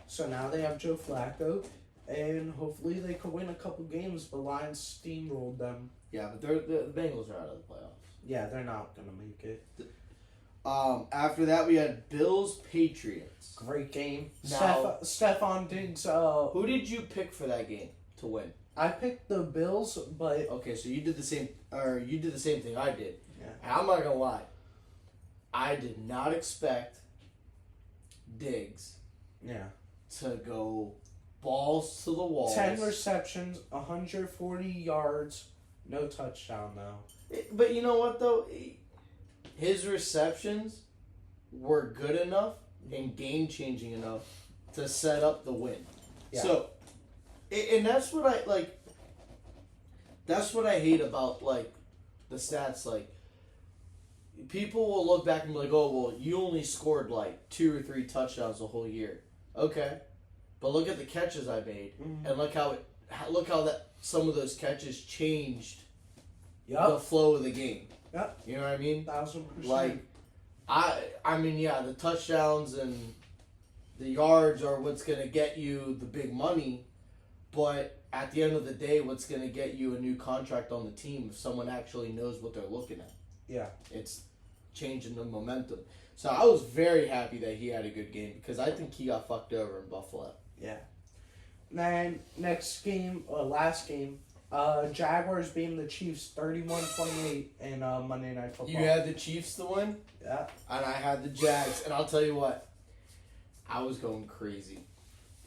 So now they have Joe Flacco, and hopefully they could win a couple games. The Lions steamrolled them. Yeah, but the Bengals are out of the playoffs. Yeah, they're not gonna make it. After that we had Bills Patriots. Great game. Now- Stephon Diggs. Who did you pick for that game to win? I picked the Bills, but Okay, so you did the same thing I did. Yeah. And I'm not gonna lie. I did not expect Diggs yeah, to go balls to the walls. 10 receptions, 140 yards, no touchdown though. But you know what though? His receptions were good enough and game changing enough to set up the win. Yeah. So, and that's what I like. That's what I hate about like the stats. Like people will look back and be like, "Oh, well, you only scored like 2 or 3 touchdowns the whole year." Okay, but look at the catches I made, and look how that some of those catches changed the flow of the game. Yep. You know what I mean? 1,000%. Like, I mean, yeah, the touchdowns and the yards are what's gonna get you the big money, but at the end of the day, what's gonna get you a new contract on the team if someone actually knows what they're looking at? Yeah. It's changing the momentum. So I was very happy that he had a good game because I think he got fucked over in Buffalo. Yeah. Then last game, Jaguars beating the Chiefs 31-28 in Monday Night Football. You had the Chiefs to win, Yeah. and I had the Jags, and I'll tell you what, I was going crazy.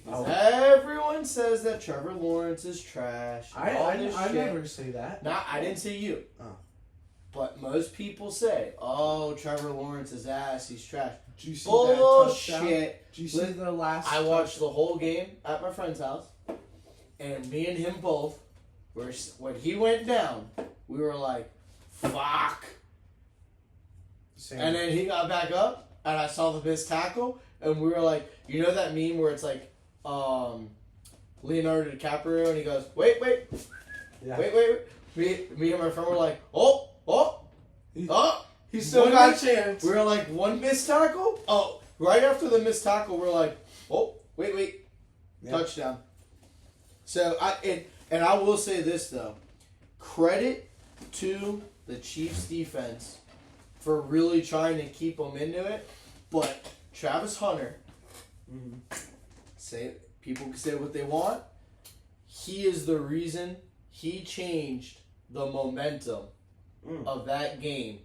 Because Oh. everyone says that Trevor Lawrence is trash. and all I this shit. never say that. I didn't say you. Oh. But most people say, "Oh, Trevor Lawrence is ass. He's trash." Did you see that touchdown? Bullshit. Did you see the last? I watched the whole game at my friend's house, and me and him both were. When he went down, we were like, "Fuck!" Same. And then he got back up, and I saw the missed tackle, and we were like, you know that meme where it's like, Leonardo DiCaprio, and he goes, "Wait, Yeah. wait." Me and my friend were like, "Oh." He still One got a missed- chance. We were like, one missed tackle? Oh, right after the missed tackle, we're like, "Oh, wait. Yeah. Touchdown." So, I will say this, though. Credit to the Chiefs' defense for really trying to keep them into it. But Travis Hunter, people can say what they want. He is the reason he changed the momentum of that game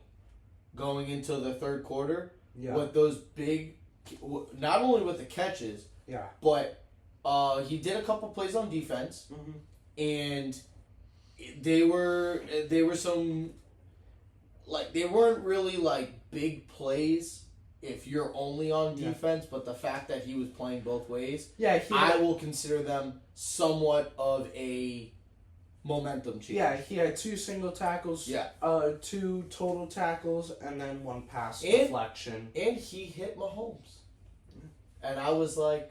going into the third quarter Yeah. with those big, not only with the catches, Yeah. but he did a couple plays on defense, and they were some like they weren't really like big plays if you're only on Yeah. defense, but the fact that he was playing both ways, Yeah, I will consider them somewhat of a momentum change. Yeah, he had 2 single tackles, Yeah. 2 total tackles, and then 1 pass And- deflection. And he hit Mahomes. And I was like,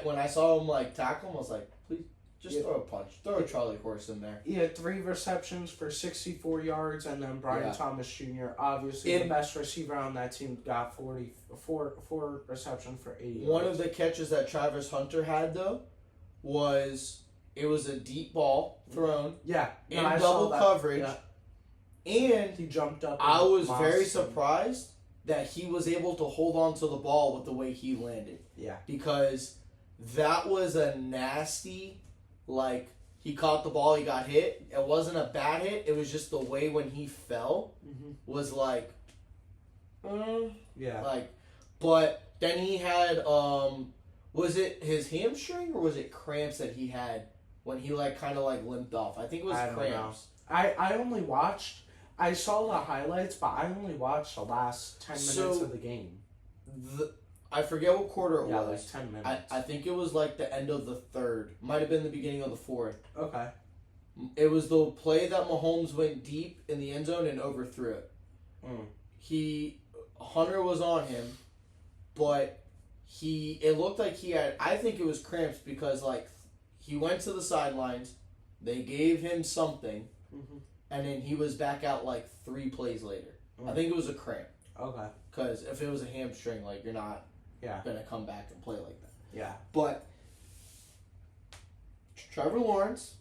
when I saw him like tackle him, I was like, please just throw a punch, throw a Charlie horse in there. He had 3 receptions for 64 yards, and then Brian Yeah. Thomas Jr., obviously the best receiver on that team, got 4 receptions for 80 yards. One of the catches that Travis Hunter had though was it was a deep ball thrown Yeah, in I saw double that. coverage, Yeah. and He jumped up. I and was very lost him. surprised that he was able to hold on to the ball with the way he landed. Yeah. Because that was a nasty, like, he caught the ball, he got hit. It wasn't a bad hit, it was just the way when he fell was like, Yeah. like, but then he had, was it his hamstring or was it cramps that he had when he, like, kind of, like, limped off? I think it was I don't cramps. I only watched. I saw the highlights, but I only watched the last 10 minutes of the game. I forget what quarter it Yeah, was. like 10 minutes. I think it was like the end of the third. Might have been the beginning of the fourth. Okay. It was the play that Mahomes went deep in the end zone and overthrew it. Hunter was on him, but it looked like he had, I think it was cramps because like he went to the sidelines, they gave him something, and then he was back out like 3 plays later. I think it was a cramp. Okay. Because if it was a hamstring, like you're not Yeah. gonna come back and play like that. Yeah. But Trevor Lawrence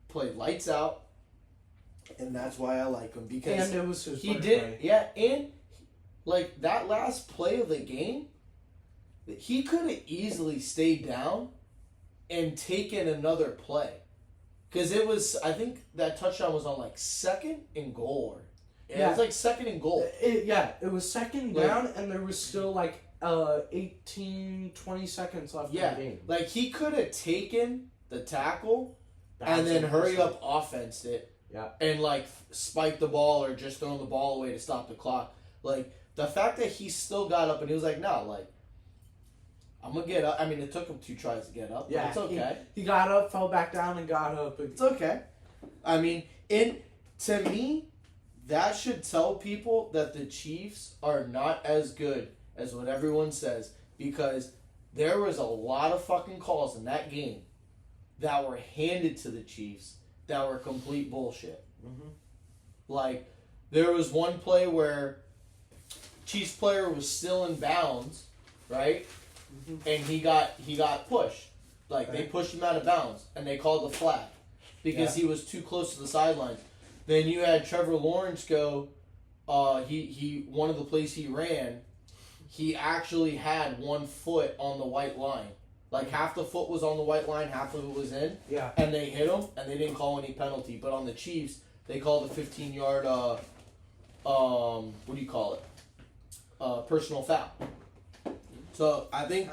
played lights out, and that's why I like him because And it was his he birthday. did. Yeah, and like that last play of the game, he could have easily stayed down and taken another play. Because it was, I think that touchdown was on like 2nd and goal. It was like 2nd and goal. It was second Like- down, and there was still like 18, 20 seconds left in the game. Like he could have taken the tackle and That's then hurry impressive. up offensed it. Yeah. And like spike the ball or just throw the ball away to stop the clock. Like the fact that he still got up and he was like, no, like I'm gonna get up. I mean, it took him 2 tries to get up. But Yeah, it's okay. He got up, fell back down, and got up. It's okay. I mean, to me, that should tell people that the Chiefs are not as good as what everyone says because there was a lot of fucking calls in that game that were handed to the Chiefs that were complete bullshit. Like, there was one play where Chiefs player was still in bounds, right? And he got pushed. Like, they pushed him out of bounds, and they called the flag because he was too close to the sidelines. Then you had Trevor Lawrence go, he one of the plays he ran, he actually had 1 foot on the white line. Like, half the foot was on the white line, half of it was in. Yeah. And they hit him, and they didn't call any penalty. But on the Chiefs, they called a 15-yard, what do you call it? Personal foul. So, I think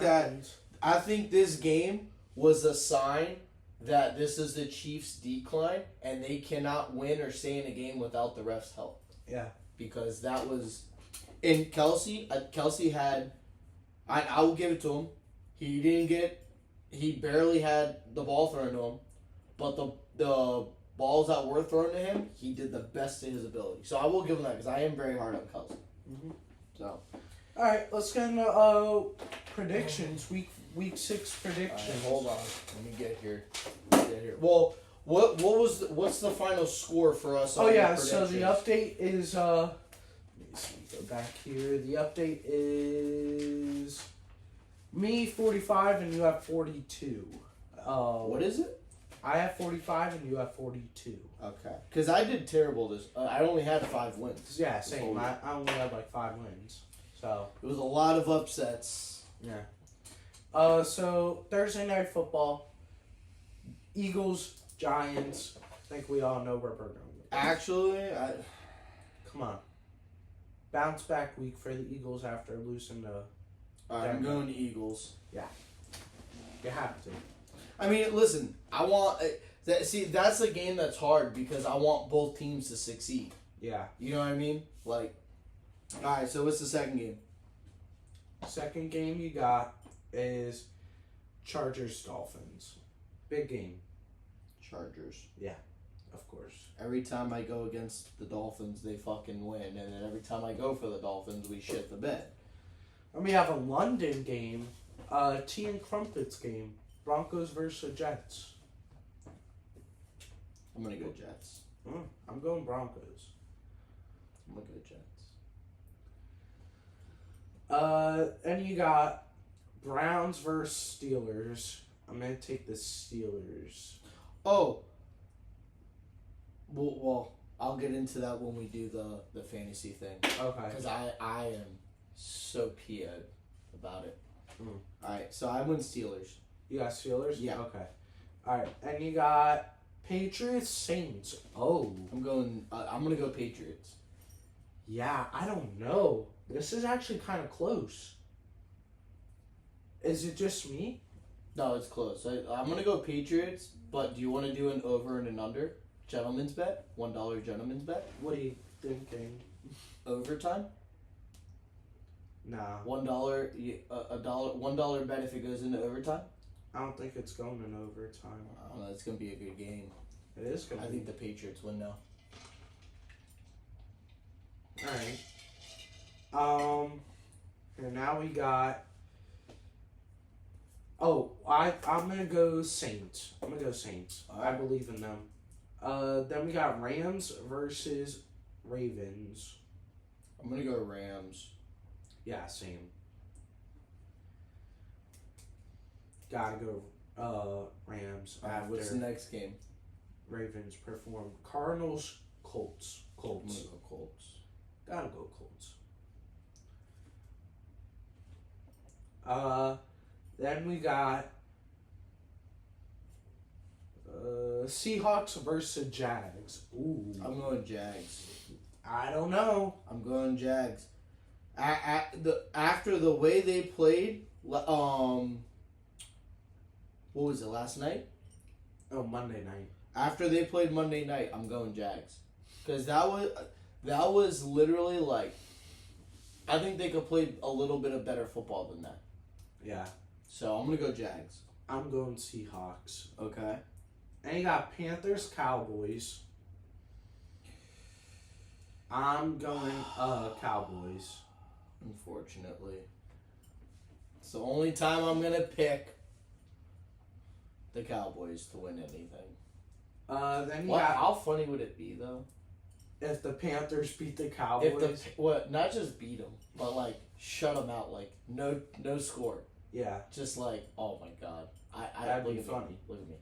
this game was a sign that this is the Chiefs' decline, and they cannot win or stay in a game without the refs' help. Yeah. Because that was... And Kelsey had... I will give it to him. He barely had the ball thrown to him, but the balls that were thrown to him, he did the best to his ability. So I will give him that because I am very hard on Kelsey. So, all right, let's get into predictions. Week 6 predictions. hold on, let me get here. Well, what's the final score for us? Oh on yeah, the so the predictions? update is let me see, go back here. The update is me 45 and you have 42. What is it? I have 45 and you have 42. Okay, because I did terrible this. I only had 5 wins. Yeah, same. I only had like 5 wins. So It was a lot of upsets. yeah. So Thursday night football, Eagles, Giants. I think we all know where we're going. Actually, Come on. Bounce back week for the Eagles after losing to. I'm going to Eagles. You have to. I mean, listen, I want that's a game that's hard because I want both teams to succeed. Yeah. You know what I mean? Like, all right. So what's the second game? Second game you got is Chargers Dolphins. Big game. Chargers. Of course. Every time I go against the Dolphins, they fucking win, and then every time I go for the Dolphins, we shit the bed. And we have a London game, Tea and Crumpets game, Broncos versus Jets. I'm gonna go Jets. I'm going Broncos. I'm gonna go Jets. And you got Browns versus Steelers. I'm gonna take the Steelers. Oh. Well, I'll get into that when we do the fantasy thing. Okay. Because I am so PO'd about it. Mm. Alright, so I win Steelers. You got Steelers? Yeah. Okay. Alright, and you got Patriots Saints. Oh. I'm gonna go Patriots. Yeah, I don't know. This is actually kind of close. Is it just me? No, it's close. I'm gonna go Patriots, but do you want to do an over and an under? Gentleman's bet? $1 gentleman's bet? What are you thinking? Overtime? Nah. $1 bet if it goes into overtime? I don't think it's going in overtime. I don't know, it's gonna be a good game. It is going to I be. think the Patriots win now. Alright. And now we got... Oh, I'm going to go Saints. I Alright. believe in them. Then we got Rams versus Ravens. I'm gonna go Rams. Yeah, same. Gotta go Rams. Alright, what's the after next game? Ravens perform. Cardinals, Colts. I'm gonna go Colts. Gotta go Colts. Then we got Seahawks versus Jags. Ooh. I'm going Jags. I don't know. I'm going Jags. After the way they played, what was it, last night? Oh, Monday night. After they played Monday night, I'm going Jags. Because that was literally like, I think they could play a little bit of better football than that. Yeah. So I'm going to go Jags. I'm going Seahawks. Okay. And you got Panthers, Cowboys. I'm going Cowboys. Unfortunately. It's the only time I'm going to pick the Cowboys to win anything. Then you What? got How funny would it be, though? if the Panthers beat the Cowboys. Not just beat them, but like shut them out, like no score. Yeah. Just like, oh my god, That'd look be at funny. Me, look at me.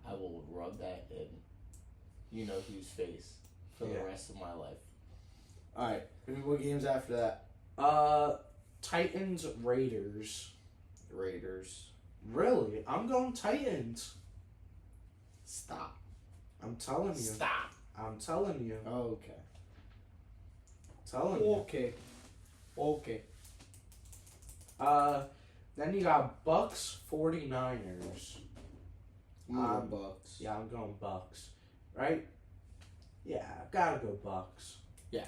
I will rub that in, you know whose face, for the rest of my life. All right, what games after that? Titans, Raiders. Raiders. Really? I'm going Titans. Stop. I'm telling you. Stop. I'm telling you. Okay. Telling you. Okay. Then you got Bucks, 49ers. I'm going Bucks. Yeah, I'm going Bucks. Right? Yeah, gotta go Bucks. Yeah.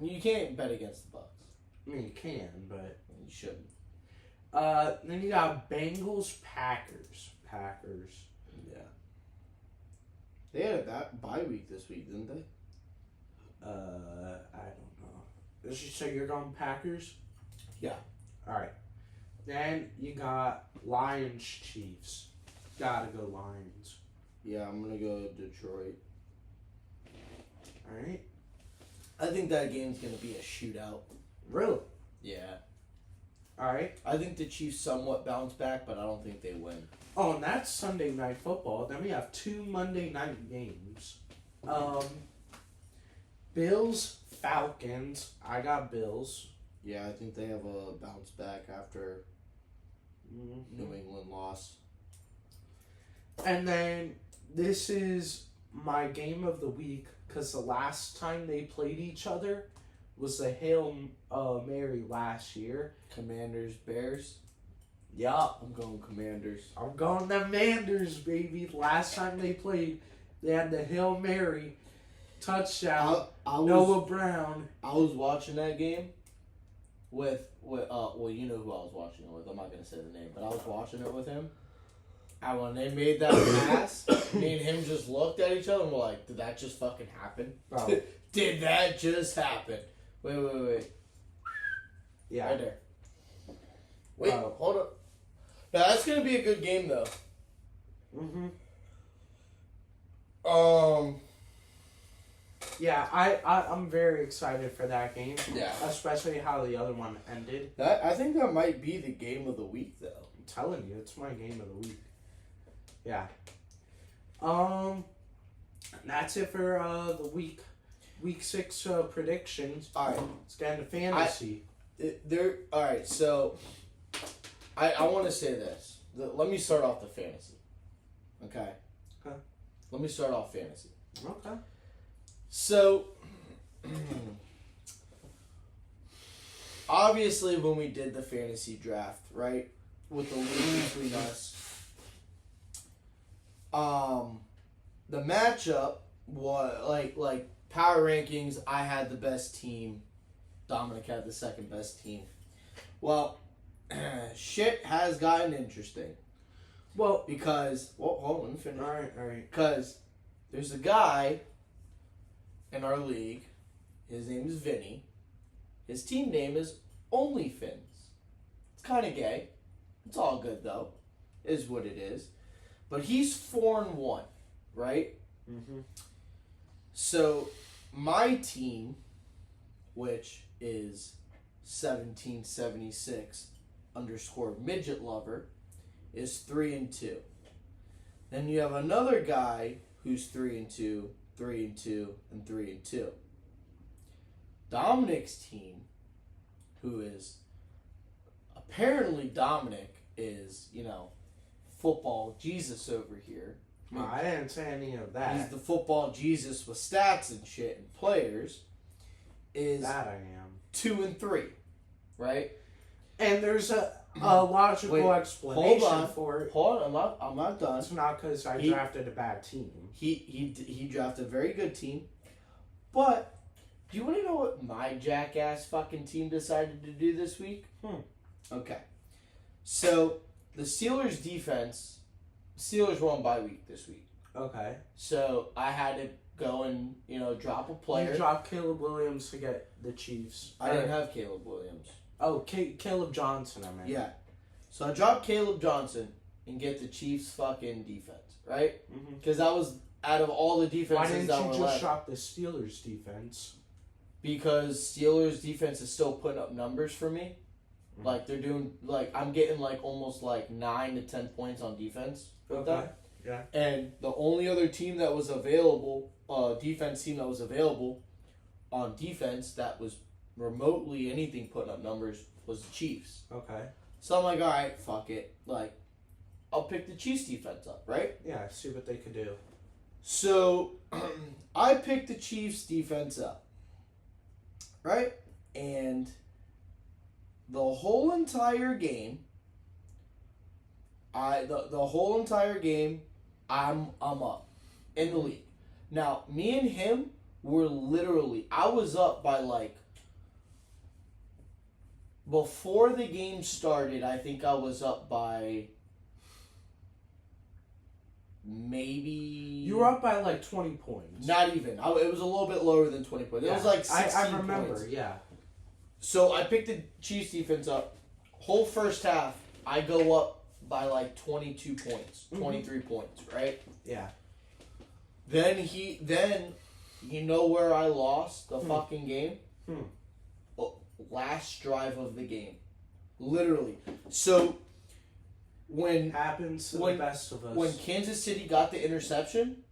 You can't bet against the Bucks. I mean, you can, but You shouldn't. then you got Bengals, Packers. Yeah. They had a bye week this week, didn't they? I don't know. So you're going Packers? Yeah. All right. Then you got Lions, Chiefs. Gotta go Lions. Yeah, I'm gonna go Detroit. All right. I think that game's gonna be a shootout. Really? Yeah. All right. I think the Chiefs somewhat bounce back, but I don't think they win. Oh, and that's Sunday Night Football. Then we have 2 Monday night games. Bills, Falcons. I got Bills. Yeah, I think they have a bounce back after New England loss. And then this is my game of the week because the last time they played each other was the Hail Mary last year. Commanders, Bears. Yeah. I'm going Commanders. I'm going the Manders, baby. Last time they played, they had the Hail Mary, Touchdown. I Noah Brown. I was watching that game with well, you know who I was watching it with. I'm not gonna say the name, but I was watching it with him. And when they made that pass, me and him just looked at each other and were like, "Did that just fucking happen? Bro. Did that just happen?" Wait. Yeah. Right there. Wait, hold up. Now that's gonna be a good game though. Yeah, I'm very excited for that game. Yeah. Especially how the other one ended. I think that might be the game of the week though. I'm telling you, it's my game of the week. Yeah. That's it for the week 6 predictions. All right. Let's get into fantasy. All right. So, I want to say this. Let me start off the fantasy. Okay. Let me start off fantasy. Okay. So, obviously, when we did the fantasy draft, right, with the league between us, the matchup was like power rankings. I had the best team. Dominic had the second best team. Well, shit has gotten interesting. Well, because hold on, let me finish. All right. Because there's a guy in our league. His name is Vinny. His team name is OnlyFins. It's kind of gay. It's all good though. Is what it is. But he's 4-1, right? So my team, which is 1776 _ midget lover, is 3-2. Then you have another guy who's 3-2, 3-2, and 3-2. Dominic's team, who is apparently Dominic is, football Jesus over here. I didn't say any of that. He's the football Jesus with stats and shit and players. Is that I am 2-3, right? And there's a logical explanation for it. Hold on, I'm not done. It's not because I drafted a bad team. He drafted a very good team, but do you want to know what my jackass fucking team decided to do this week? Okay, so the Steelers defense, Steelers were on bye week this week. Okay. So I had to go and drop a player. You dropped Caleb Williams to get the Chiefs. I didn't have Caleb Williams. Oh, Caleb Johnson, I meant. Yeah. So I dropped Caleb Johnson and get the Chiefs fucking defense, right? Because that was out of all the defenses. Why didn't you just drop the Steelers defense? Because Steelers defense is still putting up numbers for me. Like they're doing, I'm getting almost 9 to 10 points on defense with that. Yeah. And the only other team that was available, defense team that was available on defense that was remotely anything putting up numbers was the Chiefs. Okay. So I'm like, all right, fuck it. I'll pick the Chiefs defense up, right? Yeah, see what they could do. So I picked the Chiefs defense up, right? And the whole entire game, I'm up in the league. Now, me and him were literally, I was up by before the game started, I think I was up by maybe... You were up by 20 points. Not even. It was a little bit lower than 20 points. It was 16 I remember, points. Yeah. So I picked the Chiefs defense up. Whole first half, I go up by 22 points, 23 points, right? Yeah. Then you know where I lost the fucking game? Last drive of the game. Literally. So when happens to the best of us. When Kansas City got the interception,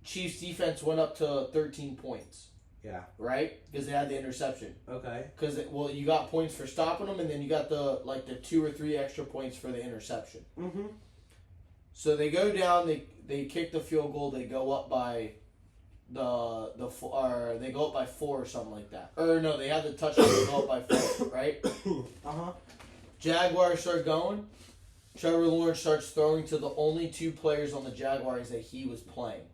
Chiefs defense went up to 13 points. Yeah. Right? Because they had the interception. Okay. Because you got points for stopping them, and then you got the 2 or 3 extra points for the interception. So they go down. They kick the field goal. They go up by they go up by 4 or something like that. Or no, they had the touchdown. They go up by 4, right? Jaguars start going. Trevor Lawrence starts throwing to the only 2 players on the Jaguars that he was playing.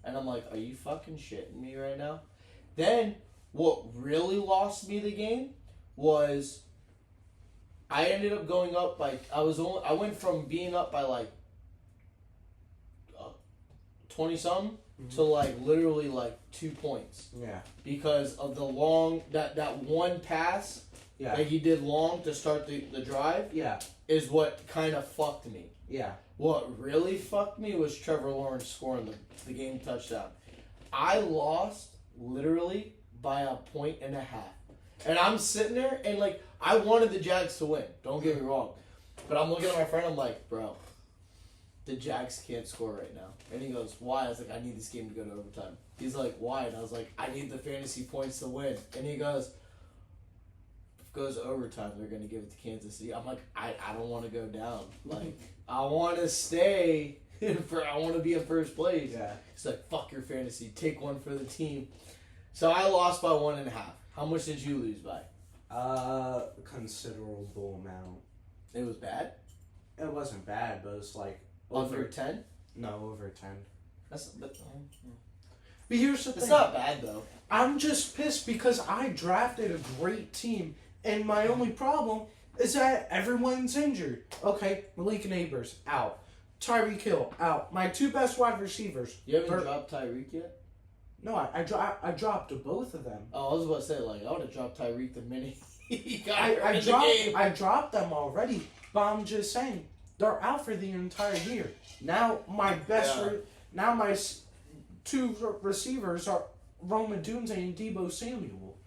And I'm like, are you fucking shitting me right now? Then, what really lost me the game was I ended up going up by, I went from being up by like 20 something to like literally like 2 points. Yeah. Because of the long, that one pass that he did long to start the drive is what kind of fucked me. Yeah. What really fucked me was Trevor Lawrence scoring the game touchdown. I lost literally by 1.5 points. And I'm sitting there and like, I wanted the Jags to win. Don't get me wrong. But I'm looking at my friend, I'm like, bro, the Jags can't score right now. And he goes, why? I was like, I need this game to go to overtime. He's like, why? And I was like, I need the fantasy points to win. And he goes, if it goes overtime, they're going to give it to Kansas City. I'm like, I don't want to go down. Like, I want to stay. I want to be in first place. Yeah. He's like, fuck your fantasy. Take one for the team. So I lost by 1.5. How much did you lose by? Considerable amount. It was bad? It wasn't bad, but it was like Under 10? No, over 10. But here's the thing. It's not bad though. I'm just pissed because I drafted a great team, and my only problem is that everyone's injured. Okay, Malik Neighbors out. Tyreek Hill out. My 2 best wide receivers. You haven't dropped Tyreek yet? No, I dropped both of them. Oh, I was about to say, like, I would have dropped Tyreek the minute he got I dropped them already, but I'm just saying they're out for the entire year. Now my now my 2 receivers are Roma Dunze and Deebo Samuel,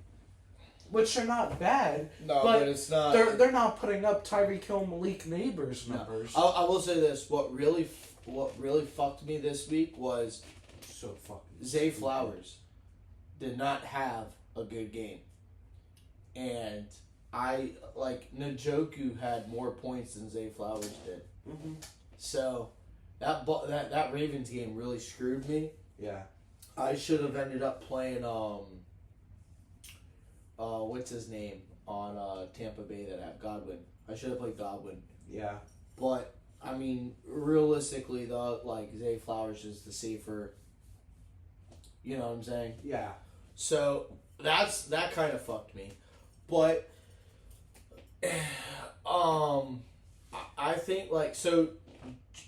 which are not bad. No, but it's not. They're not putting up Tyreek Hill, Malik Neighbors numbers. I will say this: what really fucked me this week was so fucking Zay Flowers did not have a good game, and Njoku had more points than Zay Flowers did. Mm-hmm. So that Ravens game really screwed me. Yeah. I should have ended up playing what's his name on Tampa Bay that had Godwin. I should have played Godwin. Yeah. But I mean, realistically though, like Zay Flowers is the safer. You know what I'm saying? Yeah. So that kind of fucked me, but I think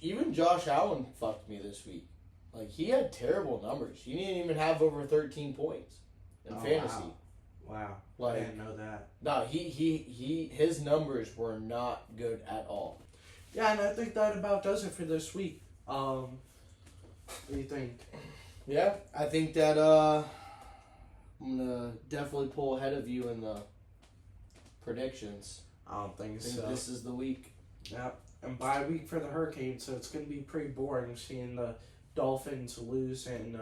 even Josh Allen fucked me this week. Like, he had terrible numbers. He didn't even have over 13 points in fantasy. Wow. Like, I didn't know that. No, his numbers were not good at all. Yeah, and I think that about does it for this week. What do you think? Yeah, I think that I'm gonna definitely pull ahead of you in the predictions. I don't think so. This is the week. Yep. And bye week for the Hurricanes, so it's going to be pretty boring seeing the Dolphins lose and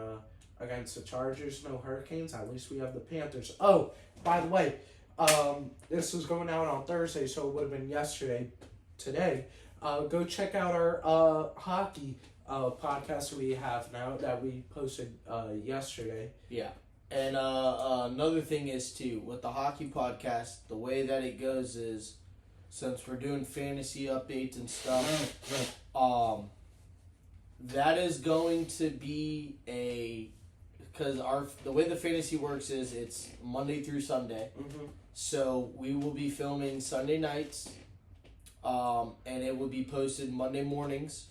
against the Chargers. No Hurricanes. At least we have the Panthers. Oh, by the way, this was going out on Thursday, so it would have been today. Go check out our hockey podcast we have now that we posted yesterday. Yeah. And another thing is, too, with the hockey podcast, the way that it goes is, since we're doing fantasy updates and stuff, that is going to be because the way the fantasy works is it's Monday through Sunday. Mm-hmm. So we will be filming Sunday nights, and it will be posted Monday mornings.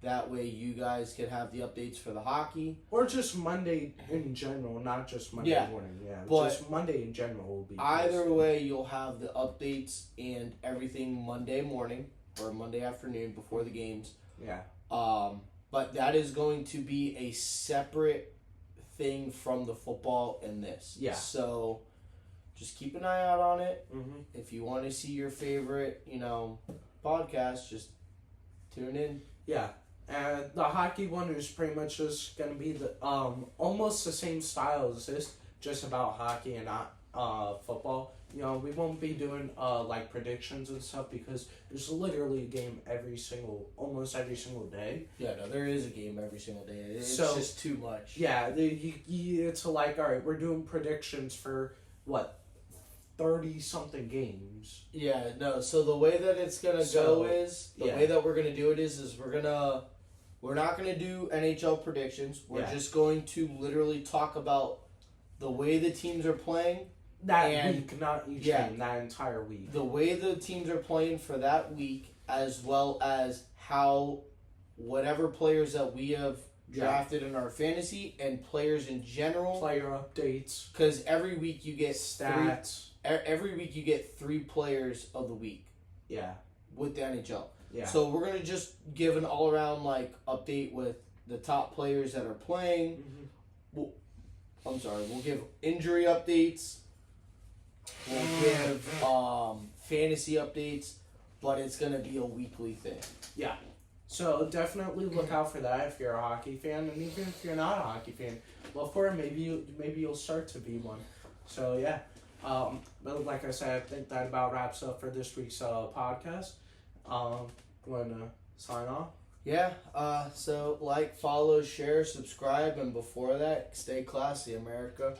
That way you guys can have the updates for the hockey. Or just Monday in general, not just Monday morning. Yeah, but just Monday in general will be either posted. way, you'll have the updates and everything Monday morning or Monday afternoon before the games. Yeah. But that is going to be a separate thing from the football and this. Yeah. So just keep an eye out on it. Mm-hmm. If you want to see your favorite, podcast, just tune in. Yeah. And the hockey one is pretty much just going to be the almost the same style as this, just about hockey and not football. We won't be doing like predictions and stuff because there's literally a game almost every single day. Yeah, no, there is a game every single day. It's just too much. Yeah, it's like, all right, we're doing predictions for what, 30-something games. Yeah, no, so the way that it's going to go is, the way that we're going to do it is we're going to we're not going to do NHL predictions. We're Yeah. just going to literally talk about the way the teams are playing. That week, not each Yeah. game, that entire week. The way the teams are playing for that week, as well as how whatever players that we have drafted in our fantasy and players in general. Player updates. Because every week you get stats. Every week you get 3 players of the week. Yeah. With the NHL. Yeah. So we're gonna just give an all around update with the top players that are playing. Mm-hmm. We'll give injury updates. We'll give fantasy updates, but it's gonna be a weekly thing. Yeah. So definitely look out for that if you're a hockey fan, and even if you're not a hockey fan, look for it. Maybe you'll start to be one. So yeah. But like I said, I think that about wraps up for this week's podcast. Want to sign off? Yeah. So follow, share, subscribe, and before that, stay classy, America.